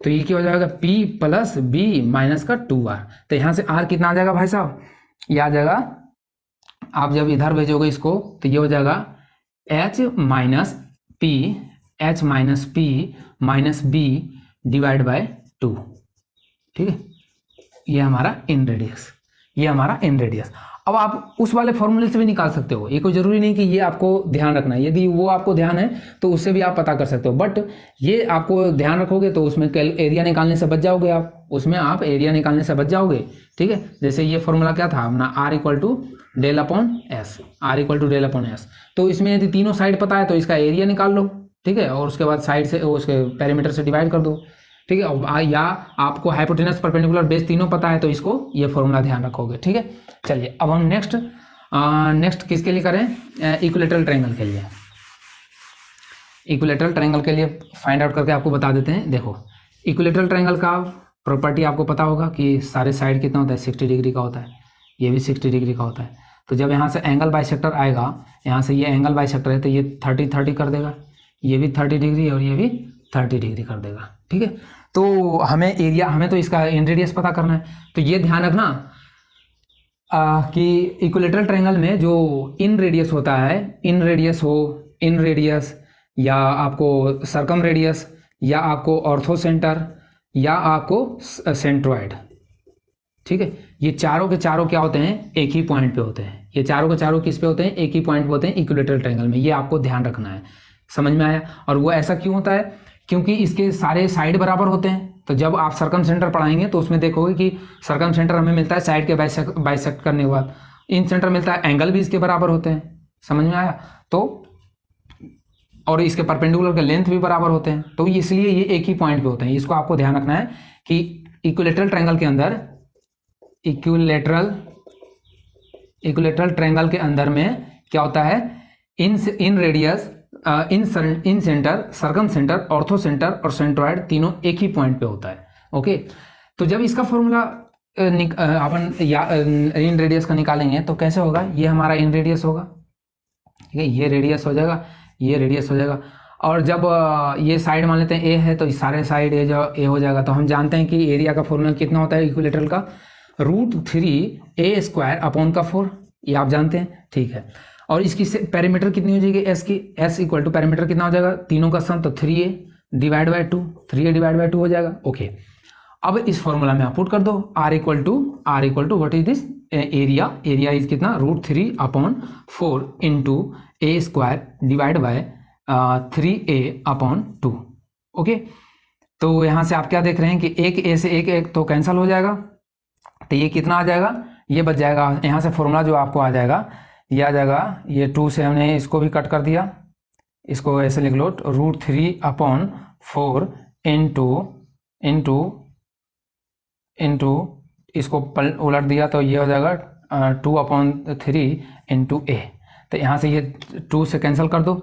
तो ये क्या हो जाएगा, P प्लस B माइनस का 2R। तो यहाँ से R कितना आ जाएगा भाई साहब, ये आ जाएगा, आप जब इधर भेजोगे इसको तो ये हो जाएगा H minus P minus B divide by 2, ठीक है, ये हमारा इन रेडियस, ये हमारा इन रेडियस। अब आप उस वाले फॉर्मूले से भी निकाल सकते हो, ये कोई जरूरी नहीं कि ये आपको ध्यान रखना है, यदि वो आपको ध्यान है तो उससे भी आप पता कर सकते हो, बट ये आपको ध्यान रखोगे तो उसमें एरिया निकालने से बच जाओगे आप, उसमें आप एरिया निकालने से बच जाओगे, ठीक है। जैसे ये फॉर्मूला क्या था अपना, R equal to del upon S, R equal to del upon S. तो इसमें यदि तीनों साइड पता है तो इसका एरिया निकाल लो, ठीक है, और उसके बाद साइड से उसके पेरीमीटर से डिवाइड कर दो, ठीक है, या आपको हाइपोटेनस परपेंडिकुलर बेस तीनों पता है तो इसको ये फॉर्मूला ध्यान रखोगे, ठीक है। चलिए अब हम नेक्स्ट किसके लिए करें, इक्विलैटरल ट्रायंगल के लिए। इक्विलैटरल ट्रायंगल के लिए फाइंड आउट करके आपको बता देते हैं। देखो, इक्विलैटरल ट्रायंगल का प्रॉपर्टी आपको पता होगा कि सारे साइड कितना होता है, 60 डिग्री का होता है, ये भी 60 डिग्री का होता है। तो जब यहाँ से एंगल बाइसेक्टर आएगा, यहाँ से ये एंगल बाइसेक्टर है तो ये 30 कर देगा, ये भी 30 डिग्री और ये भी 30 डिग्री कर देगा, ठीक है। तो हमें तो इसका इन रेडियस पता करना है, तो ये ध्यान रखना कि इक्विलैटरल ट्रायंगल में जो इन रेडियस होता है, इन रेडियस या आपको सर्कम रेडियस या आपको ऑर्थो सेंटर या आपको सेंट्रोइड, ठीक है, ये चारों के चारों क्या होते हैं, एक ही पॉइंट पे होते हैं। ये चारों के चारों किस पे होते हैं, एक ही पॉइंट पे होते हैं इक्विलैटरल ट्रायंगल में। ये आपको ध्यान रखना है, समझ में आया। और वो ऐसा क्यों होता है, क्योंकि इसके सारे साइड बराबर होते हैं। तो जब आप सर्कम सेंटर पढ़ाएंगे तो उसमें देखोगे कि सर्कम सेंटर हमें मिलता है साइड के बाइसेक्ट करने के बाद, इन सेंटर मिलता है, एंगल भी इसके बराबर होते हैं, समझ में आया। तो और इसके परपेंडिकुलर के लेंथ भी बराबर होते हैं, तो इसलिए ये एक ही पॉइंट पे होते हैं। इसको आपको ध्यान रखना है कि इक्विलैटरल ट्रायंगल के अंदर, इक्विलैटरल ट्रायंगल के अंदर में क्या होता है, इन रेडियस, इन centre, circum centre, ortho centre और सेंट्रोइड तीनों एक ही पॉइंट पे होता है, ओके। तो जब इसका फॉर्मूला अपन इन रेडियस का निकालेंगे तो कैसे होगा, ये हमारा इन रेडियस होगा, ठीक है, ये रेडियस हो जाएगा, ये रेडियस हो जाएगा। और जब ये साइड मान लेते हैं ए है तो सारे साइड ए जो ए हो जाएगा। तो हम जानते हैं कि एरिया का फॉर्मूला कितना होता है इक्विलैटरल का, √3a² अपॉन का 4, ये आप जानते हैं, ठीक है। और इसकी पेरीमीटर कितनी हो जाएगी एस की, एस इक्वल टू पेरीमीटर कितना हो जाएगा, तीनों का सम, तो 3a divide by 2, 3a divide by 2 हो जाएगा, ओके। अब इस फॉर्मूला में आप पुट कर दो, R equal to what is this, area is कितना, √3/4 into a² divide by 3a/2, okay. तो यहाँ से आप क्या देख रहे हैं कि एक a से एक तो कैंसिल हो जाएगा, तो ये कितना आ जाएगा, ये बच जाएगा। यहाँ से फॉर्मूला जो आपको आ जाएगा, ये आ जाएगा, ये 2 से हमने इसको भी कट कर दिया, इसको ऐसे लिख लो, √3/4 इंटू इसको उलट दिया तो ये हो जाएगा 2/3 इंटू a। तो यहाँ से ये 2 से कैंसिल कर दो,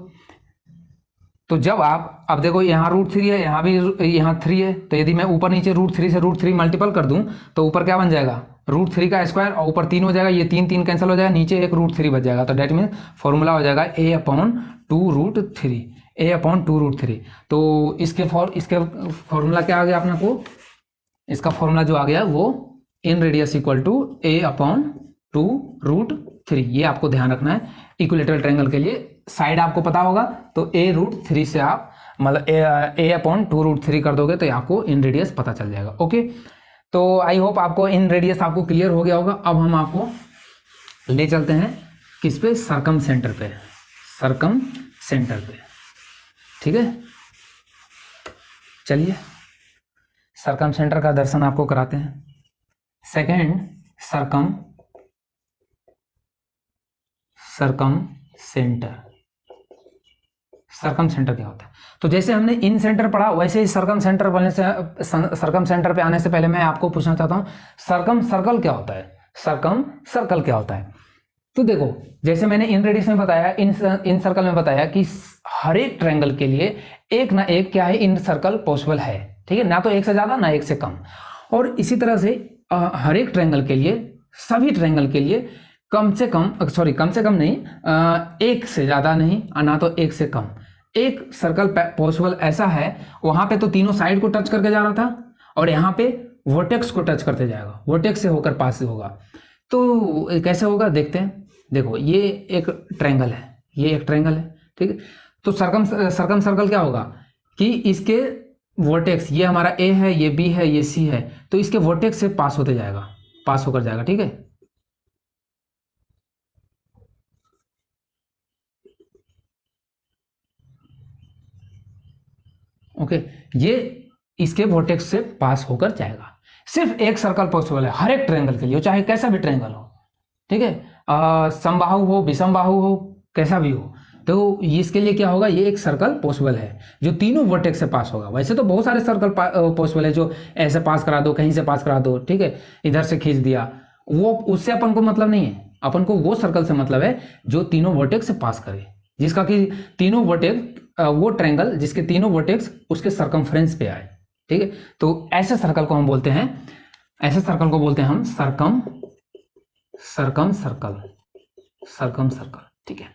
तो जब आप अब देखो यहाँ √3 है, यहाँ भी यहाँ 3 है, तो यदि मैं ऊपर नीचे √3 से √3 मल्टीपल कर दूं तो ऊपर क्या बन जाएगा √3 का स्क्वायर और ऊपर 3 हो जाएगा, ये 3 कैंसिल हो जाएगा, नीचे एक √3 बच जाएगा। तो डेट मीन फॉर्मूला हो जाएगा a/2√3, a/2√3। तो इसके फॉर्मूला क्या आ गया अपना को, इसका फॉर्मूला जो आ गया वो इन रेडियस इक्वल टू a/2√3। ये आपको ध्यान रखना है इक्विलेटरल ट्रायंगल के लिए। साइड आपको पता होगा तो a√3 से आप मतलब a/2√3 कर दोगे तो आपको इन रेडियस पता चल जाएगा। ओके, तो आई होप आपको इन रेडियस आपको क्लियर हो गया होगा। अब हम आपको ले चलते हैं किस पे, सरकम सेंटर पे, सरकम सेंटर पे। ठीक है, चलिए सरकम सेंटर का दर्शन आपको कराते हैं। Second circumcenter. Circumcenter क्या होता है, तो जैसे हमने इन सेंटर पढ़ा वैसे ही सरकम सेंटर पे आने से पहले मैं आपको पूछना चाहता हूं सरकम सर्कल क्या होता है, सरकम सर्कल क्या होता है। तो देखो जैसे मैंने इन रेडियस में बताया, इन सर्कल में बताया कि हर एक ट्रायंगल के लिए एक ना एक क्या है, इन सर्कल पॉसिबल है। ठीक है, ना तो एक से ज्यादा ना एक से कम। और इसी तरह से हर एक ट्रायंगल के लिए, सभी ट्रायंगल के लिए कम से कम नहीं, एक से ज्यादा नहीं ना तो एक से कम एक सर्कल पॉसिबल ऐसा है। वहां पे तो तीनों साइड को टच करके जा रहा था और यहाँ पे वर्टेक्स को टच करते जाएगा, वर्टेक्स से होकर पास होगा। तो कैसे होगा देखते हैं। देखो ये एक ट्रायंगल है, ये एक ट्रायंगल है, ठीक है। तो सरकम सर्कल क्या होगा कि इसके वर्टेक्स, ये हमारा ए है, ये बी है, ये सी है, तो इसके वर्टेक्स से पास होते जाएगा, पास होकर जाएगा। ठीक है, ओके, ये इसके वर्टेक्स से पास होकर जाएगा। सिर्फ एक सर्कल पॉसिबल है हर एक ट्रायंगल के लिए, चाहे कैसा भी ट्रायंगल हो। ठीक है, समबाहु हो, विषमबाहु हो, कैसा भी हो, तो इसके लिए क्या होगा, ये एक सर्कल पॉसिबल है जो तीनों वर्टेक्स से पास होगा। वैसे तो बहुत सारे सर्कल पॉसिबल है जो ऐसे पास करा दो, कहीं से पास करा दो, ठीक है, इधर से खींच दिया, वो उससे अपन को मतलब नहीं है। अपन को वो सर्कल से मतलब है जो तीनों वर्टेक्स से पास करे, जिसका कि तीनों वर्टेक्स, वो ट्रायंगल जिसके तीनों वर्टेक्स उसके सर्कमफ्रेंस पे आए। ठीक है, तो ऐसे सर्कल को हम बोलते हैं, ऐसे सर्कल को बोलते हैं हम सरकम सर्कल। ठीक है,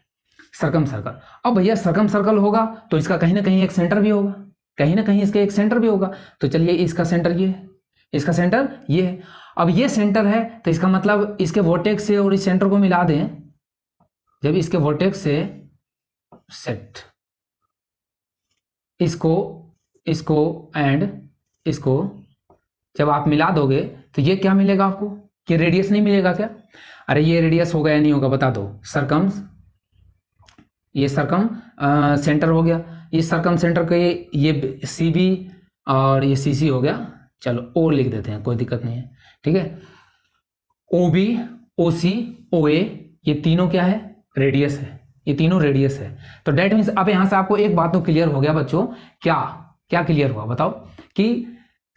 सरकम सर्कल। अब भैया सरकम सर्कल होगा तो इसका कहीं ना कहीं एक सेंटर भी होगा, कहीं ना कहीं इसका एक सेंटर भी होगा। तो चलिए इसका सेंटर ये है, इसका सेंटर ये है। अब ये सेंटर है तो इसका मतलब इसके वर्टेक्स से और इस सेंटर को मिला दें। जब इसके वर्टेक्स से सेट इसको एंड इसको जब आप मिला दोगे तो ये क्या मिलेगा आपको, कि रेडियस नहीं मिलेगा क्या? अरे ये रेडियस होगा या नहीं होगा बता दो। ये सरकम सेंटर हो गया, ये सरकम सेंटर के ये CB और ये CC हो गया। चलो O लिख देते हैं, कोई दिक्कत नहीं है। ठीक है, OB, OC, OA, ये तीनों क्या है, रेडियस है, ये तीनों रेडियस है। तो डेट मीन्स अब यहां से आपको एक बात तो क्लियर हो गया बच्चों। क्या क्लियर हुआ बताओ, कि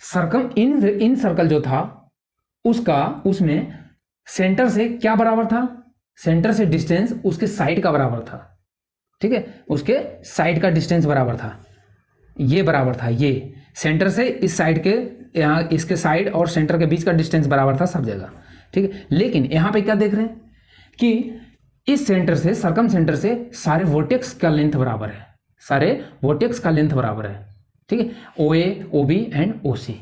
सरकम इन सर्कल जो था उसमें सेंटर से क्या बराबर था, सेंटर से डिस्टेंस उसके साइड का बराबर था। ठीक है, उसके साइड का डिस्टेंस बराबर था, ये बराबर था, ये सेंटर से इस साइड के, यहाँ इसके साइड और सेंटर के बीच का डिस्टेंस बराबर था सब जगह। ठीक है, लेकिन यहां पे क्या देख रहे हैं कि इस सेंटर से, सरकम सेंटर से सारे वर्टेक्स का लेंथ बराबर है, सारे वर्टेक्स का लेंथ बराबर है। ठीक है, OA, OB and OC।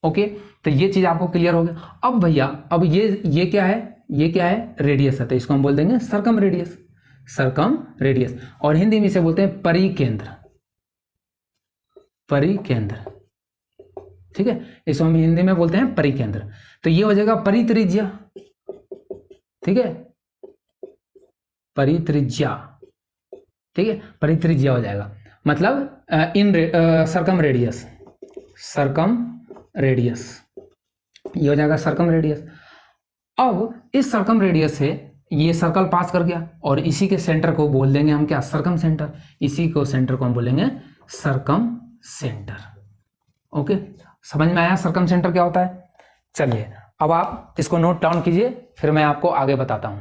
Okay, तो ये चीज आपको क्लियर हो गया। अब भैया अब ये क्या है, ये क्या है, रेडियस है, तो इसको हम बोल देंगे सरकम रेडियस, सरकम रेडियस। और हिंदी में इसे बोलते हैं परिकेंद्र, परिकेंद्र। ठीक है, इसको हम हिंदी में बोलते हैं परिकेंद्र। तो ये हो जाएगा परित्रिज्या। ठीक है, परित्रिज्या। ठीक है, परित्रिज्या हो जाएगा, मतलब सरकम रेडियस, सरकम रेडियस, ये हो जाएगा सरकम रेडियस। अब इस सरकम रेडियस से ये सर्कल पास कर गया और इसी के सेंटर को बोल देंगे हम क्या, सरकम सेंटर। इसी को सेंटर को हम बोलेंगे सरकम सेंटर। ओके, समझ में आया सरकम सेंटर क्या होता है? चलिए अब आप इसको नोट डाउन कीजिए, फिर मैं आपको आगे बताता हूं।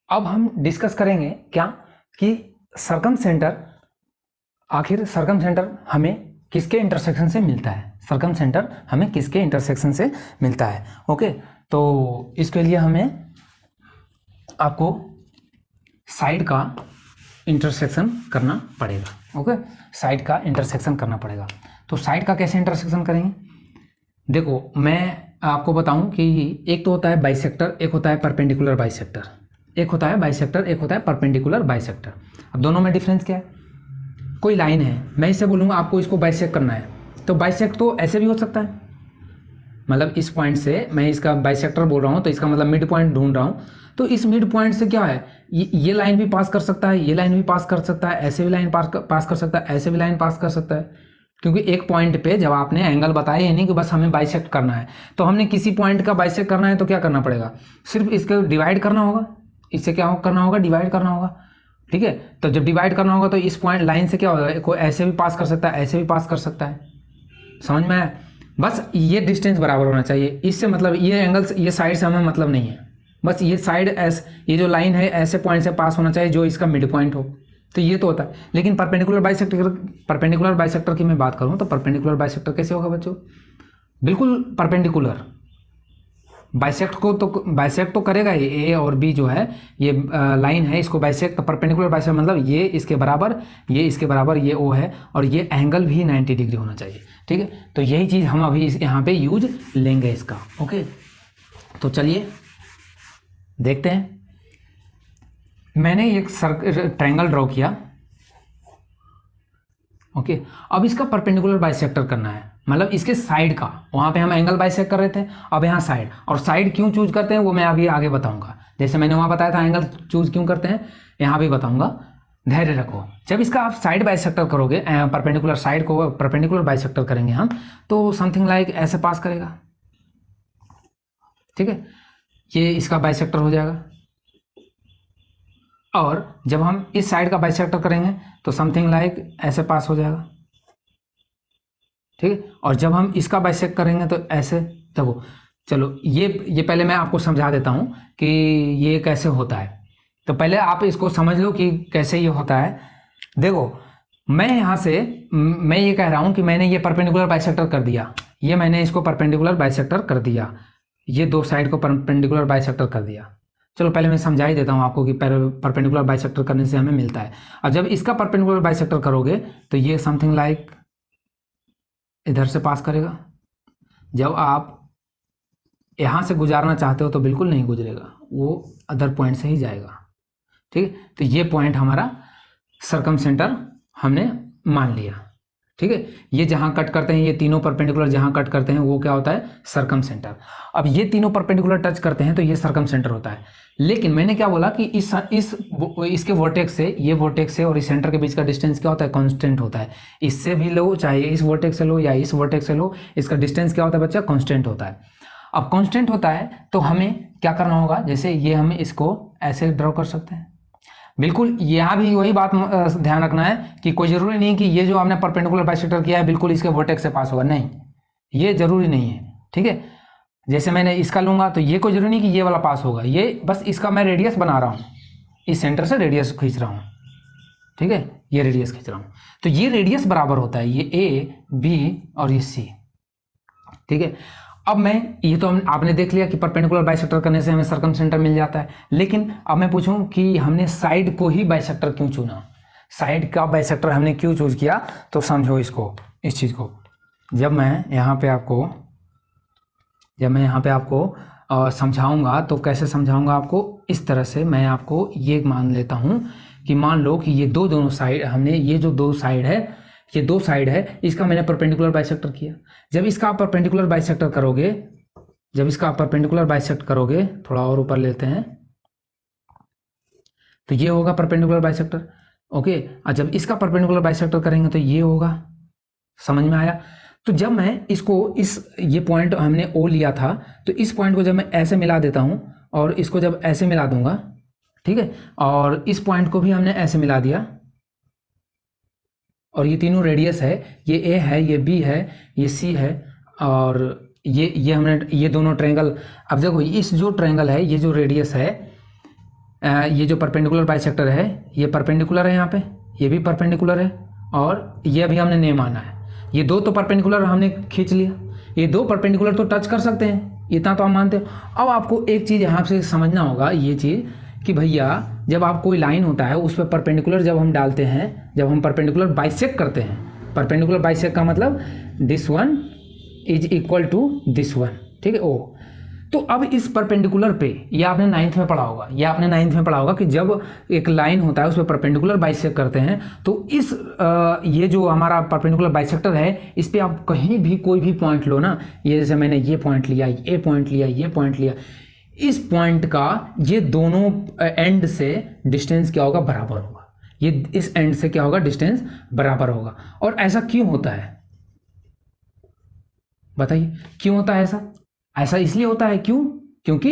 अब हम डिस्कस करेंगे क्या, कि सरकम सेंटर आखिर सर्कम सेंटर हमें किसके इंटरसेक्शन से मिलता है, सर्कम सेंटर हमें किसके इंटरसेक्शन से मिलता है। ओके, तो इसके लिए हमें आपको साइड का इंटरसेक्शन करना पड़ेगा। ओके, साइड का इंटरसेक्शन करना पड़ेगा। तो साइड का कैसे इंटरसेक्शन करेंगे, देखो मैं आपको बताऊं कि एक तो होता है बाइसेक्टर, एक होता है परपेंडिकुलर बाइसेक्टर, एक होता है बाइसेक्टर, एक होता है परपेंडिकुलर बाइसेक्टर। अब दोनों में डिफरेंस क्या है, कोई लाइन है, मैं इससे बोलूँगा आपको इसको बाइसेक्ट करना है, तो बाइसेक्ट तो ऐसे भी हो सकता है, मतलब इस पॉइंट से मैं इसका बाइसेक्टर बोल रहा हूँ तो इसका मतलब मिड पॉइंट ढूंढ रहा हूँ, तो इस मिड पॉइंट से क्या है, ये लाइन भी पास कर सकता है, ये लाइन भी पास कर सकता है, ऐसे भी लाइन पास कर सकता है, ऐसे भी लाइन पास कर सकता है। क्योंकि एक पॉइंट पे जब आपने एंगल बताया ये नहीं कि बस हमें बाइसेक्ट करना है, तो हमने किसी पॉइंट का बाइसेक्ट करना है तो क्या करना पड़ेगा, सिर्फ इसको डिवाइड करना होगा, इससे क्या करना होगा, डिवाइड करना होगा। ठीक है, तो जब डिवाइड करना होगा तो इस पॉइंट लाइन से क्या होगा, कोई ऐसे भी पास कर सकता है, ऐसे भी पास कर सकता है, समझ में आया। बस ये डिस्टेंस बराबर होना चाहिए, इससे मतलब ये एंगल्स ये साइड से हमें मतलब नहीं है, बस ये साइड ये जो लाइन है ऐसे पॉइंट से पास होना चाहिए जो इसका मिड पॉइंट हो, तो ये तो होता है। लेकिन परपेंडिकुलर बाइसेक्टर की मैं बात करूं तो परपेंडिकुलर बाइसेक्टर कैसे होगा बच्चों, बिल्कुल परपेंडिकुलर, बाइसेक्ट तो करेगा ये, ए और बी जो है ये लाइन है इसको बाइसेक्ट, तो परपेंडिकुलर बाइसेक्ट मतलब ये इसके बराबर, ये इसके बराबर, ये ओ है, और ये एंगल भी 90 डिग्री होना चाहिए। ठीक है, तो यही चीज़ हम अभी यहाँ पे यूज लेंगे इसका। ओके, तो चलिए देखते हैं। मैंने एक ट्रायंगल ड्रॉ किया। ओके, अब इसका परपेंडिकुलर बाइसेक्टर करना है, मतलब इसके साइड का, वहां पे हम एंगल बाइसेक्ट कर रहे थे, अब यहाँ साइड, और साइड क्यों चूज करते हैं वो मैं अभी आगे बताऊंगा, जैसे मैंने वहां बताया था एंगल चूज क्यों करते हैं, यहाँ भी बताऊंगा, धैर्य रखो। जब इसका आप साइड बाइसेक्टर करोगे, परपेंडिकुलर साइड को परपेंडिकुलर बाइसेक्टर करेंगे हम, तो समथिंग लाइक ऐसे पास करेगा। ठीक है, ये इसका बाइसेक्टर हो जाएगा, और जब हम इस साइड का बाइसेक्टर करेंगे तो समथिंग लाइक ऐसे पास हो जाएगा। ठीक है, और जब हम इसका बाइसेक्ट करेंगे तो ऐसे, देखो चलो ये पहले मैं आपको समझा देता हूं कि ये कैसे होता है, तो पहले आप इसको समझ लो कि कैसे ये होता है। देखो मैं यहाँ से मैं ये कह रहा हूँ कि मैंने ये परपेंडिकुलर बाइसेक्टर कर दिया, ये मैंने इसको परपेंडिकुलर बाइसेक्टर कर दिया, ये दो साइड को परपेंडिकुलर बाइसेक्टर कर दिया। चलो पहले मैं समझा ही देता हूँ आपको कि परपेंडिकुलर बाइसेक्टर करने से हमें मिलता है। और जब इसका परपेंडिकुलर बाइसेक्टर करोगे तो ये समथिंग लाइक इधर से पास करेगा, जब आप यहाँ से गुजारना चाहते हो तो बिल्कुल नहीं गुजरेगा, वो अदर पॉइंट से ही जाएगा। ठीक है, तो ये पॉइंट हमारा सर्कम सेंटर हमने मान लिया। ठीक है, ये जहां कट करते हैं, ये तीनों परपेंडिकुलर जहां कट करते हैं वो क्या होता है, सर्कम सेंटर। अब ये तीनों परपेंडिकुलर टच करते हैं तो ये सर्कम सेंटर होता है। लेकिन मैंने क्या बोला कि इसके वर्टेक्स से, ये वर्टेक्स से और इस सेंटर के बीच का डिस्टेंस क्या होता है, कांस्टेंट होता है। इससे भी लो, चाहे इस वर्टेक्स से लो या इस वर्टेक्स से लो, इसका डिस्टेंस क्या होता है बच्चा, कांस्टेंट होता है। अब कांस्टेंट होता है तो हमें क्या करना होगा, जैसे ये हमें इसको ऐसे ड्रॉ कर सकते हैं, बिल्कुल यहाँ भी वही बात ध्यान रखना है कि कोई जरूरी नहीं कि ये जो आपने परपेंडिकुलर बाइसेक्टर किया है बिल्कुल इसके वर्टेक्स से पास होगा, नहीं, ये जरूरी नहीं है। ठीक है, जैसे मैंने इसका लूंगा तो ये कोई जरूरी नहीं कि ये वाला पास होगा, ये बस इसका मैं रेडियस बना रहा हूँ, इस सेंटर से रेडियस खींच रहा हूँ। ठीक है, ये रेडियस खींच रहा हूँ, तो ये रेडियस बराबर होता है, ये ए बी और ये सी। ठीक है, अब मैं ये तो आपने देख लिया कि परपेंडिकुलर बाइसेक्टर करने से हमें सर्कम सेंटर मिल जाता है। लेकिन अब मैं पूछूं कि हमने साइड को ही बाइसेक्टर क्यों चुना, साइड का बाइसेक्टर हमने क्यों चूज किया, तो समझो इसको, इस चीज को। जब मैं यहाँ पे आपको समझाऊंगा तो कैसे समझाऊंगा आपको, इस तरह से मैं आपको ये मान लेता हूं कि मान लो कि ये दोनों साइड, हमने ये जो दो साइड है, ये दो साइड है, इसका मैंने परपेंडिकुलर बाइसेक्टर किया। जब इसका आप परपेंडिकुलर बाइसेक्टर करोगे, थोड़ा और ऊपर लेते हैं, तो ये होगा परपेंडिकुलर बाइसेक्टर। ओके, और जब इसका परपेंडिकुलर बाइसेक्टर करेंगे तो ये होगा, समझ में आया। तो जब मैं इसको ये पॉइंट हमने ओ लिया था, तो इस पॉइंट को जब मैं ऐसे मिला देता हूं और इसको जब ऐसे मिला दूंगा, ठीक है, और इस पॉइंट को भी हमने ऐसे मिला दिया, और ये तीनों रेडियस है, ये ए है, ये बी है, ये सी है, और ये हमने ये दोनों ट्रायंगल। अब देखो इस जो ट्रायंगल है, ये जो रेडियस है, ये जो परपेंडिकुलर बाइसेक्टर है, ये परपेंडिकुलर है, यहाँ पे ये भी परपेंडिकुलर है, और ये अभी हमने नहीं माना है। ये दो तो परपेंडिकुलर हमने खींच लिया, ये दो परपेंडिकुलर तो टच कर सकते हैं, इतना तो आप मानते हो। अब आपको एक चीज़ यहाँ से समझना होगा, ये चीज़ कि भैया जब आप कोई लाइन होता है उस पर परपेंडिकुलर जब हम डालते हैं, जब हम परपेंडिकुलर बाइसेक्ट करते हैं, परपेंडिकुलर बाइसेक्ट का मतलब this one is equal to this one, ठीक है ओ। तो अब इस परपेंडिकुलर पे, ये आपने 9th में पढ़ा होगा, ये आपने 9th में पढ़ा होगा कि जब एक लाइन होता है उस पर परपेंडिकुलर बाइसेक्ट करते हैं तो इस ये जो हमारा परपेंडिकुलर बाइसेक्टर है इस पे आप कहीं भी कोई भी पॉइंट लो ना, ये जैसे मैंने ये पॉइंट लिया, ये पॉइंट लिया, ये पॉइंट लिया, इस पॉइंट का ये दोनों एंड से डिस्टेंस क्या होगा, बराबर होगा। ये इस एंड से क्या होगा, डिस्टेंस बराबर होगा। और ऐसा क्यों होता है बताइए, क्यों होता है ऐसा? ऐसा इसलिए होता है, क्यों? क्योंकि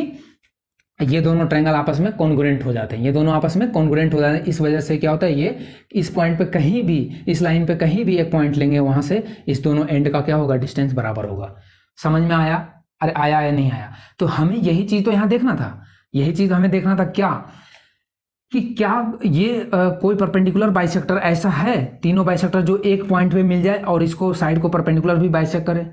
ये दोनों ट्रायंगल आपस में कॉन्ग्रुएंट हो जाते हैं, ये दोनों आपस में कॉन्ग्रुएंट हो जाते हैं। इस वजह से क्या होता है, ये इस पॉइंट पे कहीं भी, इस लाइन पे कहीं भी एक पॉइंट लेंगे, वहां से इस दोनों एंड का क्या होगा, डिस्टेंस बराबर होगा। समझ में आया? अरे आया या नहीं आया? तो हमें यही चीज तो यहाँ देखना था, यही चीज हमें देखना था क्या, कि क्या ये कोई परपेंडिकुलर बाइसेक्टर ऐसा है, तीनों बाइसेक्टर जो एक पॉइंट पे मिल जाए और इसको साइड को परपेंडिकुलर भी बाइसेक्ट करे।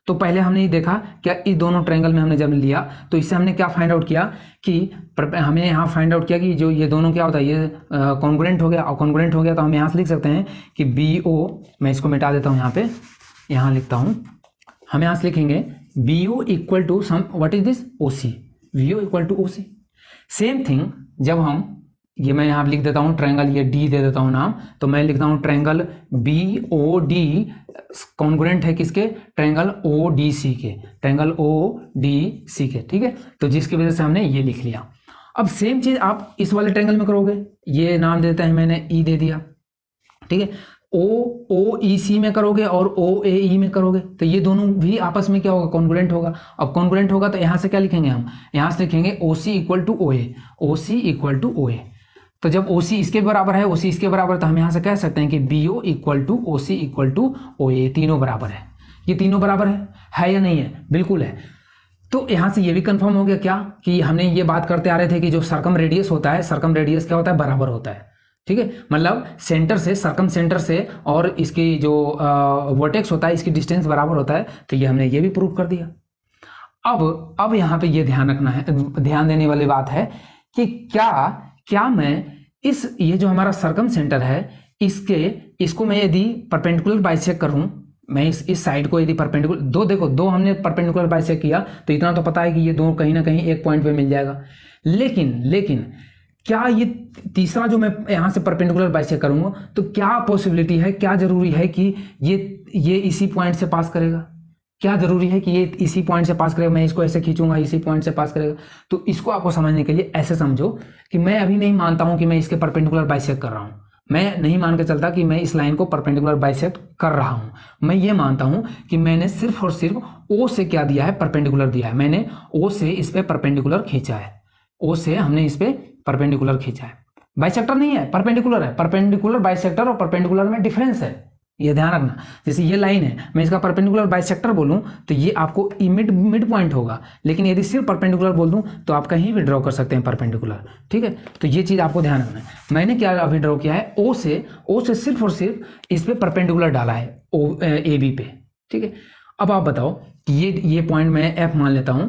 तो पहले हमने ये देखा क्या, इस दोनों ट्रायंगल में हमने जब लिया तो इससे हमने क्या फाइंड आउट किया कि हमने यहाँ फाइंड आउट किया कि जो ये दोनों क्या होता है, ये कॉन्ग्रुएंट हो गया। और कॉन्ग्रुएंट हो गया तो हम यहाँ से लिख सकते हैं कि बी ओ, मैं इसको मिटा देता हूँ यहाँ पे, यहाँ लिखता हूँ, हम यहाँ से लिखेंगे B O equal to some, what is this, O C, V O equal to O C. Same thing जब हम, ये मैं यहाँ लिख देता हूँ ट्रायंगल, ये डी दे देता हूँ नाम, तो मैं लिखता हूँ triangle B O D congruent है किसके, ट्रायंगल ओ डी सी के, ट्रायंगल ओ डी सी के, ठीक है। तो जिसकी वजह से हमने ये लिख लिया। अब सेम चीज आप इस वाले ट्रायंगल में करोगे, ये नाम देता है मैंने ई दे दिया, ठीक है। ओ ई सी में करोगे और ओ ए ई में करोगे तो ये दोनों भी आपस में क्या होगा, कॉन्ग्रुएंट होगा। अब कॉन्ग्रुएंट होगा तो यहाँ से क्या लिखेंगे, हम यहाँ से लिखेंगे ओ C equal to O A, O C equal to O ए। तो जब ओ सी इसके बराबर है, ओ सी इसके बराबर, तो हम यहाँ से कह सकते हैं कि B O equal to O C equal to O A, तीनों बराबर है। ये तीनों बराबर है या नहीं है? बिल्कुल है। तो यहाँ से ये भी कंफर्म हो गया क्या, कि हमने ये बात करते आ रहे थे कि जो सर्कम रेडियस होता है, सर्कम रेडियस क्या होता है, बराबर होता है, ठीक है। मतलब सेंटर से, सर्कम सेंटर से और इसकी जो वर्टेक्स होता है, इसकी डिस्टेंस बराबर होता है। तो ये हमने ये भी प्रूव कर दिया। अब यहाँ पे ये ध्यान रखना है, ध्यान देने वाली बात है कि क्या मैं इस, ये जो हमारा सर्कम सेंटर है, इसको मैं यदि परपेंडिकुलर बाइसेक्ट करूं, मैं इस साइड को यदि परपेंडिकुलर, देखो दो हमने परपेंडिकुलर बाइसेक्ट किया तो इतना तो पता है कि ये दो कहीं ना कहीं एक पॉइंट पे मिल जाएगा। लेकिन क्या ये तीसरा जो मैं यहां से परपेंडिकुलर बाइसेक्ट करूंगा तो क्या पॉसिबिलिटी है, क्या जरूरी है कि ये इसी पॉइंट से पास करेगा? क्या जरूरी है कि ये इसी पॉइंट से पास करेगा? मैं इसको ऐसे खींचूंगा, इसी पॉइंट से पास करेगा। तो इसको आपको समझने के लिए ऐसे समझो कि मैं अभी नहीं मानता हूं कि मैं इसके परपेंडिकुलर बाइसेक्ट कर रहा हूं, मैं नहीं मान के चलता कि मैं इस लाइन को परपेंडिकुलर बाइसेक्ट कर रहा हूं। मैं ये मानता हूं कि मैंने सिर्फ और सिर्फ ओ से क्या दिया है, परपेंडिकुलर दिया है। मैंने ओ से इस पे परपेंडिकुलर खींचा है, ओ से हमने इस पे परपेंडिकुलर खींचा है। बाइसेक्टर नहीं है, परपेंडिकुलर है। परपेंडिकुलर बाइसेक्टर और परपेंडिकुलर में डिफरेंस है, ये ध्यान रखना। जैसे ये लाइन है, मैं इसका परपेंडिकुलर बाइसेक्टर बोलूं तो ये आपको मिड पॉइंट होगा, लेकिन यदि सिर्फ परपेंडिकुलर बोल दूं तो आप कहीं भी ड्रॉ कर सकते हैं परपेंडिकुलर, ठीक है। तो ये चीज आपको ध्यान रखना है। मैंने क्या अभी ड्रॉ किया है, ओ से सिर्फ और सिर्फ इस पे परपेंडिकुलर डाला है, ओ ए बी पे, ठीक है। अब आप बताओ कि ये पॉइंट मैं एफ मान लेता हूं,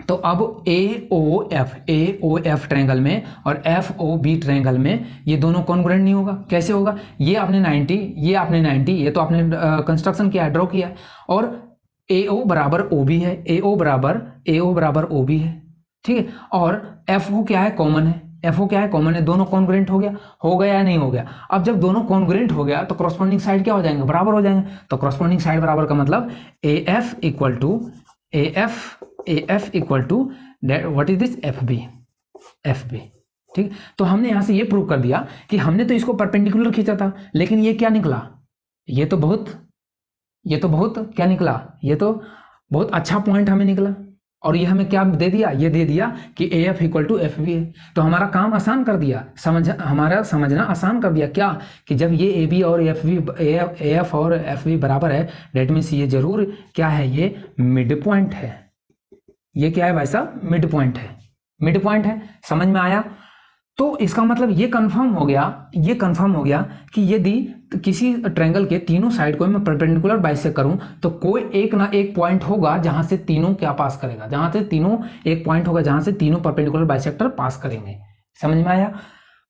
तो अब ए ओ एफ ट्रायंगल में और एफ ओ बी ट्रायंगल में ये दोनों कॉन्ग्रुएंट नहीं होगा। कैसे होगा? ये आपने 90, ये आपने 90, ये तो आपने कंस्ट्रक्शन किया, ड्रॉ किया है, और ए ओ बराबर ओ बी है, ए ओ बराबर ओ बी है, ठीक है। और एफ ओ क्या है, कॉमन है, एफ ओ क्या है, कॉमन है। दोनों कॉन्ग्रुएंट हो गया या नहीं हो गया? अब जब दोनों कॉन्ग्रुएंट हो गया तो कॉरस्पॉन्डिंग साइड क्या हो जाएंगे, बराबर हो जाएंगे। तो कॉरस्पॉन्डिंग साइड बराबर का मतलब A F equal to A F equal to what is this, F B, ठीक। तो हमने यहां से ये प्रूव कर दिया कि हमने तो इसको परपेंडिकुलर खींचा था, लेकिन ये क्या निकला, ये तो बहुत क्या निकला, ये तो बहुत अच्छा पॉइंट हमें निकला। और ये हमें क्या दे दिया, ये दे दिया कि A F equal to F B है। तो हमारा काम आसान कर दिया, हमारा समझना आसान कर दिया क्या, कि जब ये ए बी और एफ बी, ए एफ और एफ बी बराबर है, डेट मीन्स ये जरूर क्या है, ये मिड पॉइंट है। ये क्या है भाई साहब, मिड पॉइंट है, मिड पॉइंट है। समझ में आया? तो इसका मतलब ये कंफर्म हो गया कि यदि किसी ट्रायंगल के तीनों साइड को मैं परपेंडिकुलर बाइसेक्ट करूं तो कोई एक ना एक पॉइंट होगा जहां से तीनों क्या पास करेगा, जहां से तीनों एक पॉइंट होगा जहां से तीनों परपेंडिकुलर बाइसेक्टर पास करेंगे। समझ में आया?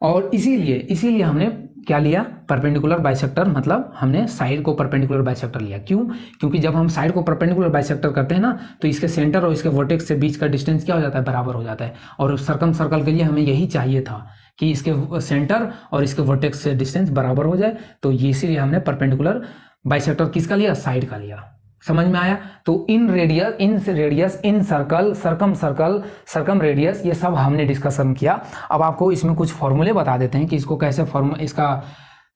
और इसीलिए हमने क्या लिया, परपेंडिकुलर बाइसेक्टर, मतलब हमने साइड को परपेंडिकुलर बाइसेक्टर लिया। क्यों? क्योंकि जब हम साइड को परपेंडिकुलर बाइसेक्टर करते हैं ना तो इसके सेंटर और इसके वर्टेक्स से बीच का डिस्टेंस क्या हो जाता है, बराबर हो जाता है। और सर्कम सर्कल के लिए हमें यही चाहिए था कि इसके सेंटर और इसके वर्टेक्स से डिस्टेंस बराबर हो जाए। तो ये इसीलिए हमने परपेंडिकुलर बाइसेक्टर किसका लिया, साइड का लिया। समझ में आया? तो इन रेडियस, इन सर्कल, सर्कम रेडियस, ये सब हमने डिस्कशन किया। अब आपको इसमें कुछ फॉर्मूले बता देते हैं कि इसको कैसे इसका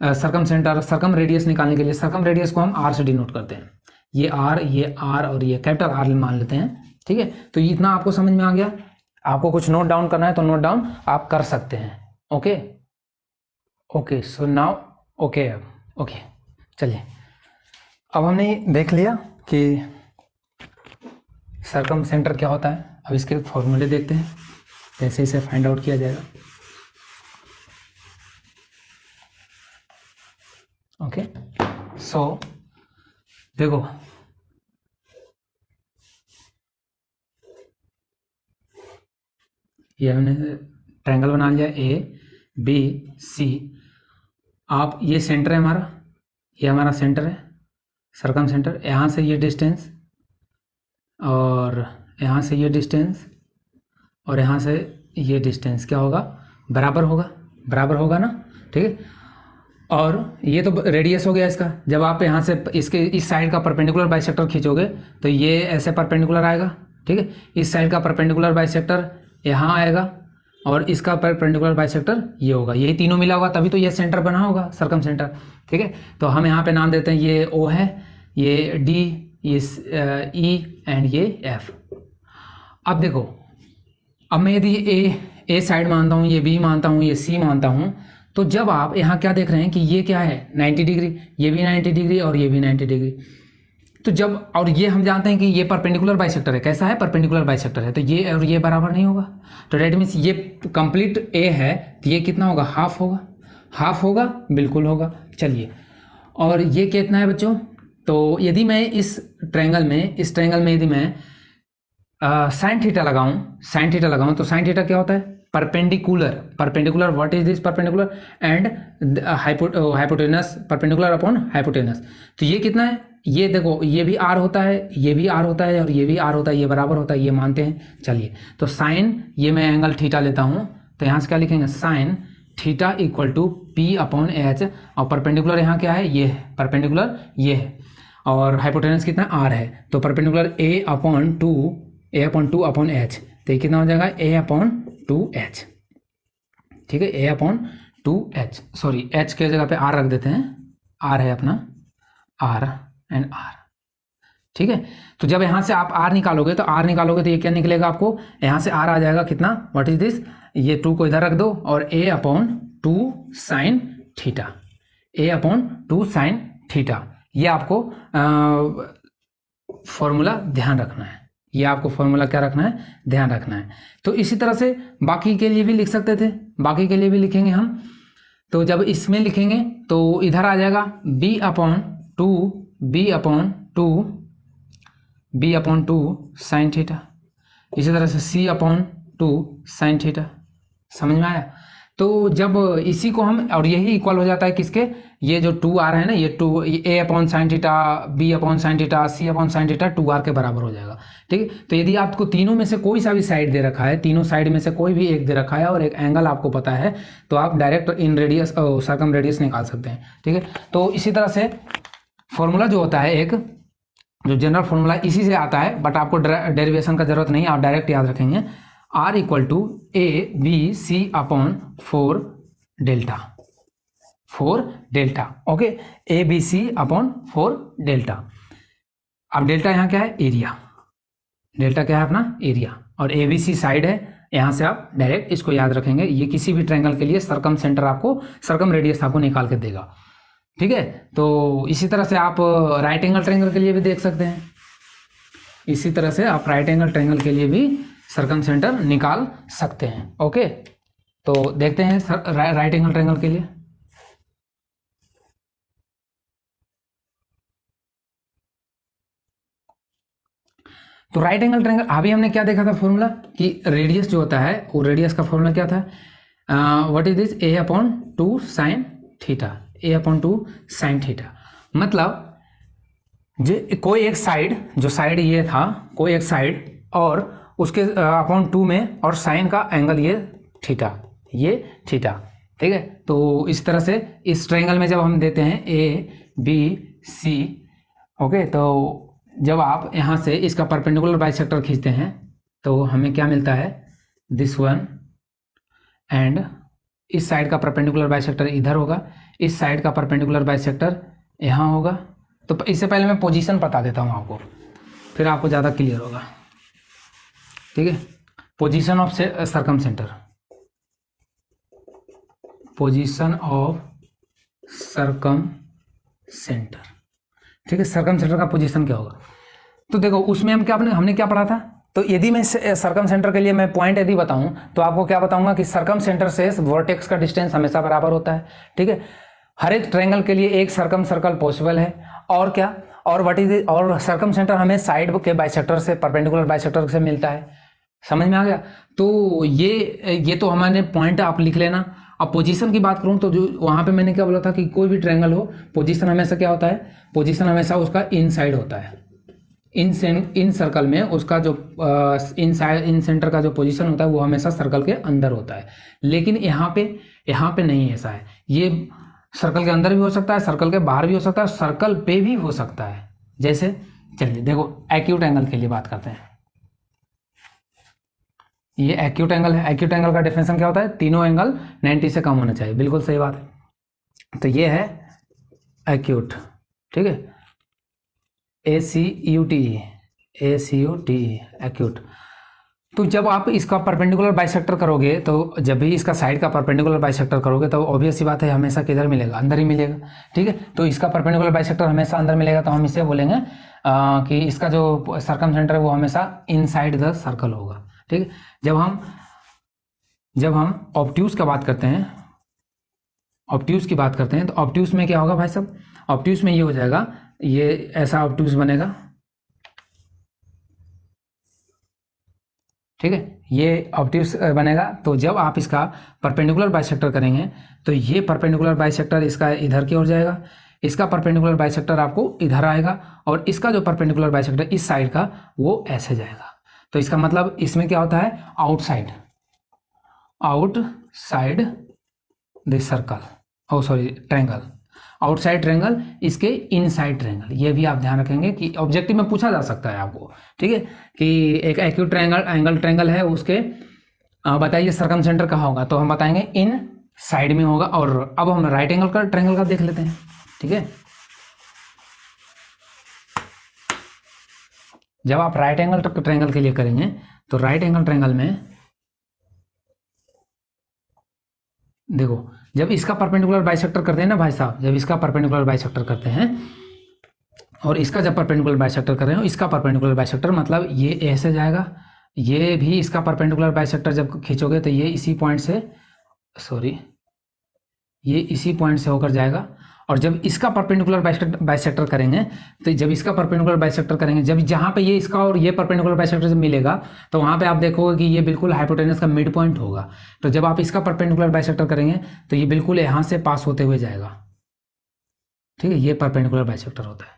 सर्कम रेडियस निकालने के लिए सर्कम रेडियस को हम आर से डिनोट करते हैं। ये आर और ये कैपिटल आर मान लेते हैं। ठीक है, तो इतना आपको समझ में आ गया। आपको कुछ नोट डाउन करना है तो नोट डाउन आप कर सकते हैं। ओके सो नाउ ओके चलिए, अब हमने देख लिया कि सर्कम सेंटर क्या होता है। अब इसके फॉर्मूले देखते हैं कैसे इसे फाइंड आउट किया जाएगा। ओके सो देखो, ये हमने ट्रायंगल बना लिया ABC। आप ये सेंटर है हमारा, ये हमारा सेंटर है, सर्कम सेंटर। यहाँ से ये डिस्टेंस और यहाँ से ये डिस्टेंस और यहाँ से ये डिस्टेंस क्या होगा, बराबर होगा ना। ठीक है, और ये तो रेडियस हो गया इसका। जब आप यहाँ से इसके इस साइड का परपेंडिकुलर बाइसेक्टर खींचोगे तो ये ऐसे परपेंडिकुलर आएगा। ठीक है, इस साइड का परपेंडिकुलर बाइसेक्टर यहाँ आएगा और इसका परपेंडिकुलर बाइसेक्टर ये होगा। यही तीनों मिला होगा तभी तो ये सेंटर बना होगा, सर्कम सेंटर। ठीक है, तो हम यहाँ पे नाम देते हैं, ये O है, ये D, ये E एंड ये F। अब देखो, अब मैं यदि A साइड मानता हूँ, ये B मानता हूँ, ये C मानता हूँ, तो जब आप यहाँ क्या देख रहे हैं कि ये क्या है 90 डिग्री, ये भी 90 डिग्री और ये भी 90 डिग्री। तो जब, और ये हम जानते हैं कि ये परपेंडिकुलर बाइसेक्टर है। कैसा है, परपेंडिकुलर बाइसेक्टर है। तो ये और ये बराबर नहीं होगा। तो डेट मीन्स ये कंप्लीट A है तो ये कितना होगा, हाफ होगा, बिल्कुल होगा। चलिए, और ये कितना है बच्चों, तो यदि मैं इस ट्रायंगल में यदि मैं साइन थीटा लगाऊं तो साइन थीटा क्या होता है, perpendicular. What is this, perpendicular and hypotenuse, perpendicular upon hypotenuse. तो ये कितना है, ये देखो, ये भी आर होता है, ये भी आर होता है और ये भी आर होता है, ये बराबर होता है, ये मानते हैं। चलिए, तो साइन, ये मैं एंगल थीटा लेता हूँ तो यहाँ से क्या लिखेंगे, sine theta equal to P/H। और परपेंडिकुलर यहाँ क्या है, ये है परपेंडिकुलर, ये है, और हाइपोटेनस कितना, आर है। तो परपेंडिकुलर A/2/H, तो ये कितना हो जाएगा, A/2H। ठीक है, A/2H, सॉरी H के जगह पे आर रख देते हैं, आर है अपना, आर एंड आर। ठीक है, तो जब यहाँ से आप आर निकालोगे तो ये क्या निकलेगा आपको, यहाँ से आर आ जाएगा कितना, व्हाट इज दिस, ये 2 को इधर रख दो और A/2 sine theta, A/2 sine theta. ये आपको फॉर्मूला ध्यान रखना है, ये आपको फॉर्मूला क्या रखना है, ध्यान रखना है। तो इसी तरह से बाकी के लिए भी लिख सकते थे, बाकी के लिए भी लिखेंगे हम। तो जब इसमें लिखेंगे तो इधर आ जाएगा B/2 साइन थीटा, इसी तरह से C/2 साइन थीटा। समझ में आया? तो जब इसी को हम, और यही इक्वल हो जाता है किसके, ये जो 2 आ रहा है ना, ये A/sin theta, B/sin theta, C/sin theta 2r के बराबर हो जाएगा। ठीक है, तो यदि आपको तीनों में से कोई सा भी साइड दे रखा है, तीनों साइड में से कोई भी एक दे रखा है और एक एंगल आपको पता है, तो आप डायरेक्ट इन रेडियस सर्कम रेडियस निकाल सकते हैं। ठीक है, तो इसी तरह से फॉर्मूला जो होता है, एक जो जनरल फॉर्मूला इसी से आता है, बट आपको डेरिवेशन का जरूरत नहीं है, आप डायरेक्ट याद रखेंगे, R=ABC/4 delta. Okay, ABC/4 delta. अब डेल्टा यहाँ क्या है, एरिया, डेल्टा क्या है अपना, एरिया, और ABC साइड है। यहाँ से आप डायरेक्ट इसको याद रखेंगे, ये किसी भी ट्रायंगल के लिए सर्कम सेंटर आपको, सर्कम रेडियस आपको निकाल के देगा। ठीक है, तो इसी तरह से आप राइट एंगल ट्रायंगल के लिए भी देख सकते हैं, इसी तरह से आप राइट एंगल ट्रायंगल के लिए भी सर्कम सेंटर निकाल सकते हैं। ओके, तो देखते हैं राइट एंगल ट्रायंगल के लिए। तो राइट एंगल ट्रायंगल अभी हमने क्या देखा था फॉर्मूला कि रेडियस जो होता है वो रेडियस का फॉर्मूला क्या था, what is this, a upon 2 sine theta, a upon 2 sine theta. मतलब जो कोई एक साइड, जो साइड ये था, कोई एक साइड और उसके अपॉन 2 में और साइन का एंगल ये थीटा, ये थीटा, ठीक है। तो इस तरह से इस ट्रायंगल में जब हम देते हैं a b c, ओके, तो जब आप यहाँ से इसका परपेंडिकुलर बाइसेक्टर खींचते हैं तो हमें क्या मिलता है, दिस वन, एंड इस साइड का परपेंडिकुलर बाइसेक्टर इधर होगा, इस साइड का परपेंडिकुलर बाइसेक्टर यहाँ होगा। तो इससे पहले मैं पोजीशन बता देता हूँ आपको, फिर आपको ज़्यादा क्लियर होगा, ठीक है। Position of circum centre, position of circum centre, ठीक है। सर्कम सेंटर का पोजीशन क्या होगा, तो देखो उसमें हमने क्या पढ़ा था। तो यदि मैं सर्कम सेंटर के लिए मैं पॉइंट यदि बताऊं तो आपको क्या बताऊंगा कि सर्कम सेंटर से वर्टेक्स का डिस्टेंस हमेशा बराबर होता है, ठीक है। हर एक ट्रायंगल के लिए एक सर्कम सर्कल पॉसिबल है, और क्या, और व्हाट इज, और सर्कम सेंटर हमें साइड के बाइसेक्टर से, परपेंडिकुलर बाइसेक्टर से मिलता है। समझ में आ गया। तो ये तो हमारे पॉइंट आप लिख लेना। अब पोजीशन की बात करूं तो जो वहां पे मैंने क्या बोला था कि कोई भी ट्रायंगल हो, पोजीशन हमेशा क्या होता है, पोजीशन हमेशा उसका इनसाइड होता है। इन सर्कल में उसका जो इन सेंटर का जो पोजीशन होता है वो हमेशा सर्कल के अंदर होता है। लेकिन यहाँ पे नहीं ऐसा है, ये सर्कल के अंदर भी हो सकता है, सर्कल के बाहर भी हो सकता है, सर्कल पे भी हो सकता है। जैसे चलिए देखो एक्यूट एंगल के लिए बात करते हैं। ये एक्यूट एंगल है। एक्यूट एंगल का डेफिनेशन क्या होता है, तीनों एंगल 90 से कम होना चाहिए। बिल्कुल सही बात है। तो ये है एक्यूट, ठीक है, ACUT, एक्यूट। तो जब आप इसका परपेंडिकुलर बाइसेक्टर करोगे, तो जब भी इसका साइड का परपेंडिकुलर बाइसेक्टर करोगे तो ऑब्वियस सी बात है हमेशा किधर मिलेगा, अंदर ही मिलेगा, ठीक है। तो इसका परपेंडिकुलर बाइसेक्टर हमेशा अंदर मिलेगा, तो हम इसे बोलेंगे कि इसका जो सर्कम सेंटर है वो हमेशा इनसाइड द सर्कल होगा, ठीक है। जब हम ऑब्ट्यूज की बात करते हैं, तो ऑब्ट्यूज में क्या होगा भाई साहब, ऑब्ट्यूज में ये हो जाएगा, ये ऐसा ऑब्ट्यूज बनेगा, ठीक है, ये ऑब्ट्यूज बनेगा। तो जब आप इसका परपेंडिकुलर बाइसेक्टर करेंगे तो ये परपेंडिकुलर बाइसेक्टर इसका इधर की ओर जाएगा, इसका परपेंडिकुलर बाइसेक्टर आपको इधर आएगा, और इसका जो परपेंडिकुलर बाइसेक्टर इस साइड का वो ऐसे जाएगा। तो इसका मतलब इसमें क्या होता है, outside this circle, triangle, outside triangle, इसके इनसाइड ट्रायंगल। ये भी आप ध्यान रखेंगे कि ऑब्जेक्टिव में पूछा जा सकता है आपको, ठीक है, कि एक एक्यूट ट्रायंगल है, उसके बताइए सर्कम सेंटर कहाँ होगा, तो हम बताएंगे इन साइड में होगा। और अब हम राइट एंगल का ट्रायंगल का देख लेते हैं, ठीक है। जब आप राइट एंगल ट्रायंगल के लिए करेंगे तो राइट एंगल ट्रायंगल में देखो, जब इसका परपेंडिकुलर बाइसेक्टर करते हैं ना भाई साहब, जब इसका परपेंडिकुलर बाइसेक्टर करते हैं और इसका जब परपेंडिकुलर बाइसेक्टर कर रहे हो, इसका परपेंडिकुलर बाइसेक्टर मतलब ये ऐसे जाएगा, ये भी इसका परपेंडिकुलर बाइसेक्टर जब खींचोगे तो ये इसी पॉइंट से होकर जाएगा। और जब इसका परपेंडिकुलर बाइसेक्टर करेंगे, तो जब इसका परपेंडिकुलर बाइसेक्टर करेंगे, जब जहाँ पे ये इसका और ये परपेंडिकुलर बाइसेक्टर जब मिलेगा तो वहाँ पे आप देखोगे कि ये बिल्कुल हाइपोटेनस का मिड पॉइंट होगा। तो जब आप इसका परपेंडिकुलर बाइसेक्टर करेंगे तो ये बिल्कुल यहाँ से पास होते हुए जाएगा, ठीक है, ये परपेंडिकुलर बाइसेक्टर होता है।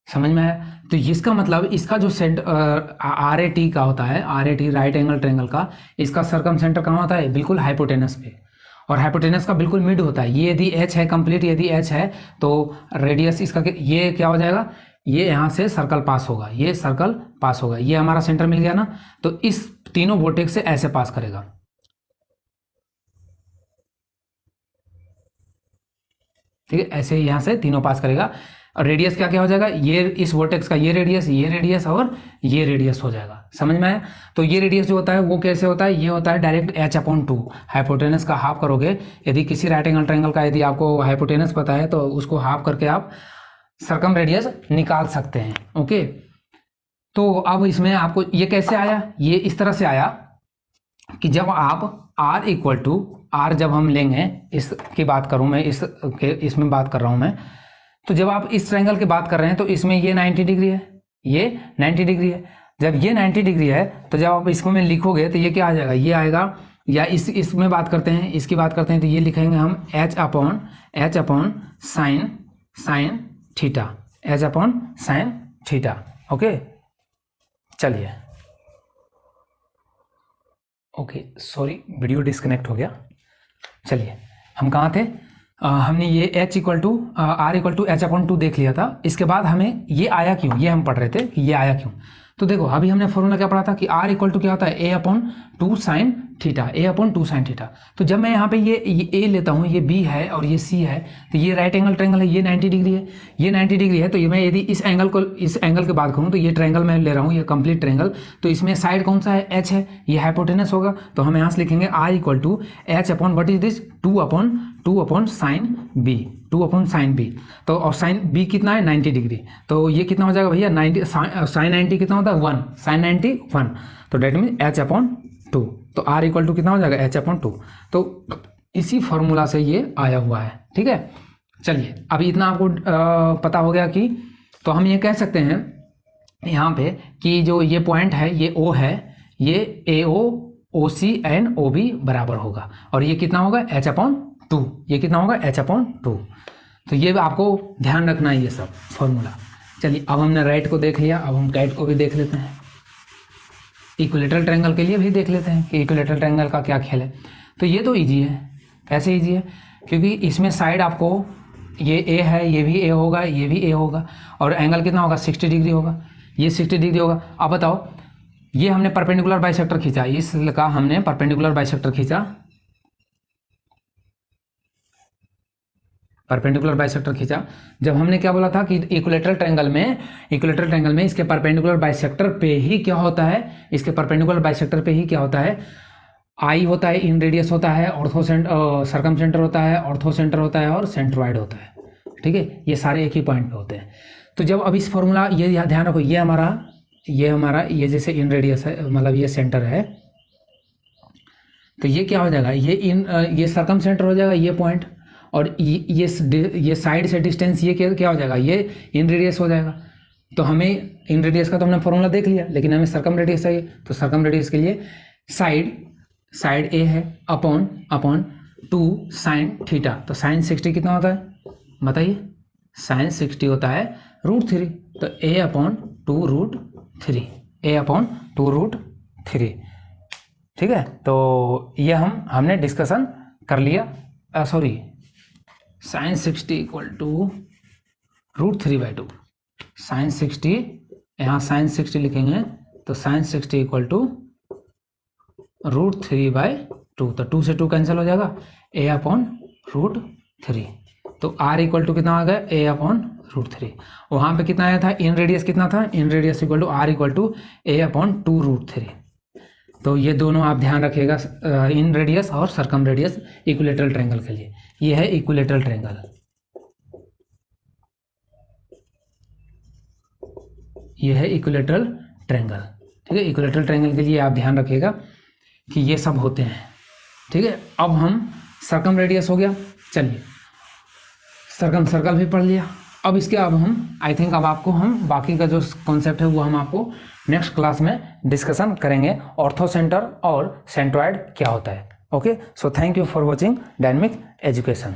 समझ में आया। तो इसका मतलब इसका जो RAT का होता है, RAT राइट एंगल ट्रायंगल का, इसका सर्कम सेंटर कहाँ होता है, बिल्कुल हाइपोटेनस पे, और हाइपोटेनस का बिल्कुल मिड होता है। ये यदि H है कंप्लीट, यदि H है तो रेडियस इसका ये क्या हो जाएगा, ये यहाँ से सर्कल पास होगा, ये सर्कल पास होगा, ये हमारा सेंटर मिल गया ना। तो इस तीनों वर्टेक्स से ऐसे पास करेगा, ठीक है, ऐसे यहाँ से तीनों पास करेगा। और रेडियस क्या क्या हो जाएगा, ये इस वर्टेक्स का ये रेडियस और ये रेडियस हो जाएगा। समझ में आया। तो ये रेडियस जो होता है वो कैसे होता है, ये होता है डायरेक्ट H/2, हाइपोटेनस का हाफ करोगे। यदि किसी राइट एंगल ट्रायंगल का यदि आपको हाइपोटेनस पता है तो उसको हाफ करके आप सर्कम रेडियस निकाल सकते हैं। ओके, तो अब इसमें आपको ये कैसे आया, ये इस तरह से आया कि जब आप आर इक्वल टू आर जब हम लेंगे, इसकी बात करूँ मैं, इसमें बात कर रहा हूँ मैं, तो जब आप इस ट्रायंगल की बात कर रहे हैं तो इसमें ये 90 डिग्री है, ये 90 डिग्री है। जब ये 90 डिग्री है तो जब आप इसको में लिखोगे तो ये क्या आ जाएगा, ये आएगा, या इसमें बात करते हैं, इसकी बात करते हैं तो ये लिखेंगे हम H upon sine theta, H upon sine theta. Okay, चलिए, ओके सॉरी वीडियो डिस्कनेक्ट हो गया। चलिए, हम कहाँ थे, हमने ये h equal to R equal to H upon 2 देख लिया था। इसके बाद हमें ये आया क्यों, ये हम पढ़ रहे थे कि ये आया क्यों। तो देखो अभी हमने फॉर्मूला क्या पढ़ा था कि r इक्वल टू क्या होता है, a upon 2 sine theta, a upon 2 sine theta. तो जब मैं यहाँ पे ये a लेता हूँ, ये b है और ये c है, तो ये राइट एंगल ट्रायंगल है, ये 90 डिग्री है, ये 90 डिग्री है। तो ये मैं यदि इस एंगल की बात करूँ तो ये ट्रायंगल मैं ले रहा हूँ, ये कंप्लीट ट्रायंगल। तो इसमें साइड कौन सा है, h है, ये हाइपोटेनस होगा। तो हम यहाँ से लिखेंगे r equal to H upon what is this, 2 upon sine b, 2 upon sine b। तो और साइन b कितना है, 90 डिग्री। तो ये कितना हो जाएगा भैया, 90 साइन 90 कितना होता है, 1, साइन 90 1। तो डेट मीन h अपॉन 2। तो r इक्वल टू कितना हो जाएगा, h अपॉन 2। तो इसी फॉर्मूला से ये आया हुआ है, ठीक है। चलिए, अभी इतना आपको पता हो गया कि, तो हम ये कह सकते हैं यहाँ पे कि जो ये पॉइंट है ये O है, ये AO OC एंड OB बराबर होगा, और ये कितना होगा, h अपॉन 2, ये कितना होगा, h अपॉन 2। तो ये आपको ध्यान रखना है ये सब फॉर्मूला। चलिए, अब हमने राइट को देख लिया, अब हम कैट को भी देख लेते हैं, इक्विलेटरल ट्रायंगल के लिए भी देख लेते हैं कि इक्विलेटरल ट्रायंगल का क्या खेल है। तो ये तो इजी है, कैसे इजी है, क्योंकि इसमें साइड आपको ये a है, ये भी a होगा, ये भी a होगा, और एंगल कितना होगा, 60 डिग्री होगा, ये 60 डिग्री होगा। अब बताओ, ये हमने परपेंडिकुलर बाइसेक्टर खींचा, इसका हमने परपेंडिकुलर बाइसेक्टर खींचा, परपेंडिकुलर बाइसेक्टर खींचा। जब हमने क्या बोला था कि इक्विलेटरल ट्रायंगल में इसके परपेंडिकुलर बाइसेक्टर पे ही क्या होता है, इसके परपेंडिकुलर बाइसेक्टर पे ही क्या होता है, आई होता है, इन रेडियस होता है, सर्कम सेंटर होता है, ऑर्थो सेंटर होता है, और सेंट्रोइड होता है, ठीक है। ये सारे एक ही पॉइंट पे होते हैं। तो जब अब इस फॉर्मूला, ये ध्यान रखो, ये हमारा ये जैसे इन रेडियस है, मतलब ये सेंटर है, तो ये क्या हो जाएगा, ये सर्कम सेंटर हो जाएगा, ये पॉइंट, और ये साइड से डिस्टेंस ये क्या हो जाएगा, ये इन रेडियस हो जाएगा। तो हमें इन रेडियस का तो हमने फॉर्मूला देख लिया, लेकिन हमें सर्कम रेडियस चाहिए। तो सर्कम रेडियस के लिए साइड a है अपॉन 2 साइन थीटा। तो साइन 60 कितना होता है, बताइए, साइन 60 होता है √3। तो a अपॉन 2√3, a अपॉन 2√3, ठीक है। तो ये हमने डिस्कशन कर लिया, sorry, sine 60 equal to √3/2, sine 60, यहाँ साइन 60 लिखेंगे तो साइन 60 इक्वल टू √3/2। तो 2 से 2 कैंसिल हो जाएगा, a अपॉन √3। तो r इक्वल टू कितना आ गया, a अपॉन √3। वहाँ पे कितना आया था, इन रेडियस कितना था, in radius equal to r equal to a upon 2√3। तो ये दोनों आप ध्यान रखिएगा, इन रेडियस और सर्कम रेडियस इक्विलेटरल ट्रायंगल के लिए। ये है इक्विलेटरल ट्रायंगल, ये है इक्विलेटरल ट्रायंगल, ठीक है। इक्विलेटरल ट्रायंगल के लिए आप ध्यान रखिएगा कि ये सब होते हैं, ठीक है। अब हम सर्कम रेडियस हो गया, चलिए सर्कम सर्कल भी पढ़ लिया। अब इसके अब हम आई थिंक अब आपको हम बाकी का जो कॉन्सेप्ट है वो हम आपको नेक्स्ट क्लास में डिस्कशन करेंगे, ऑर्थो सेंटर और सेंट्रॉइड क्या होता है। Okay, so thank you for watching dynamic education.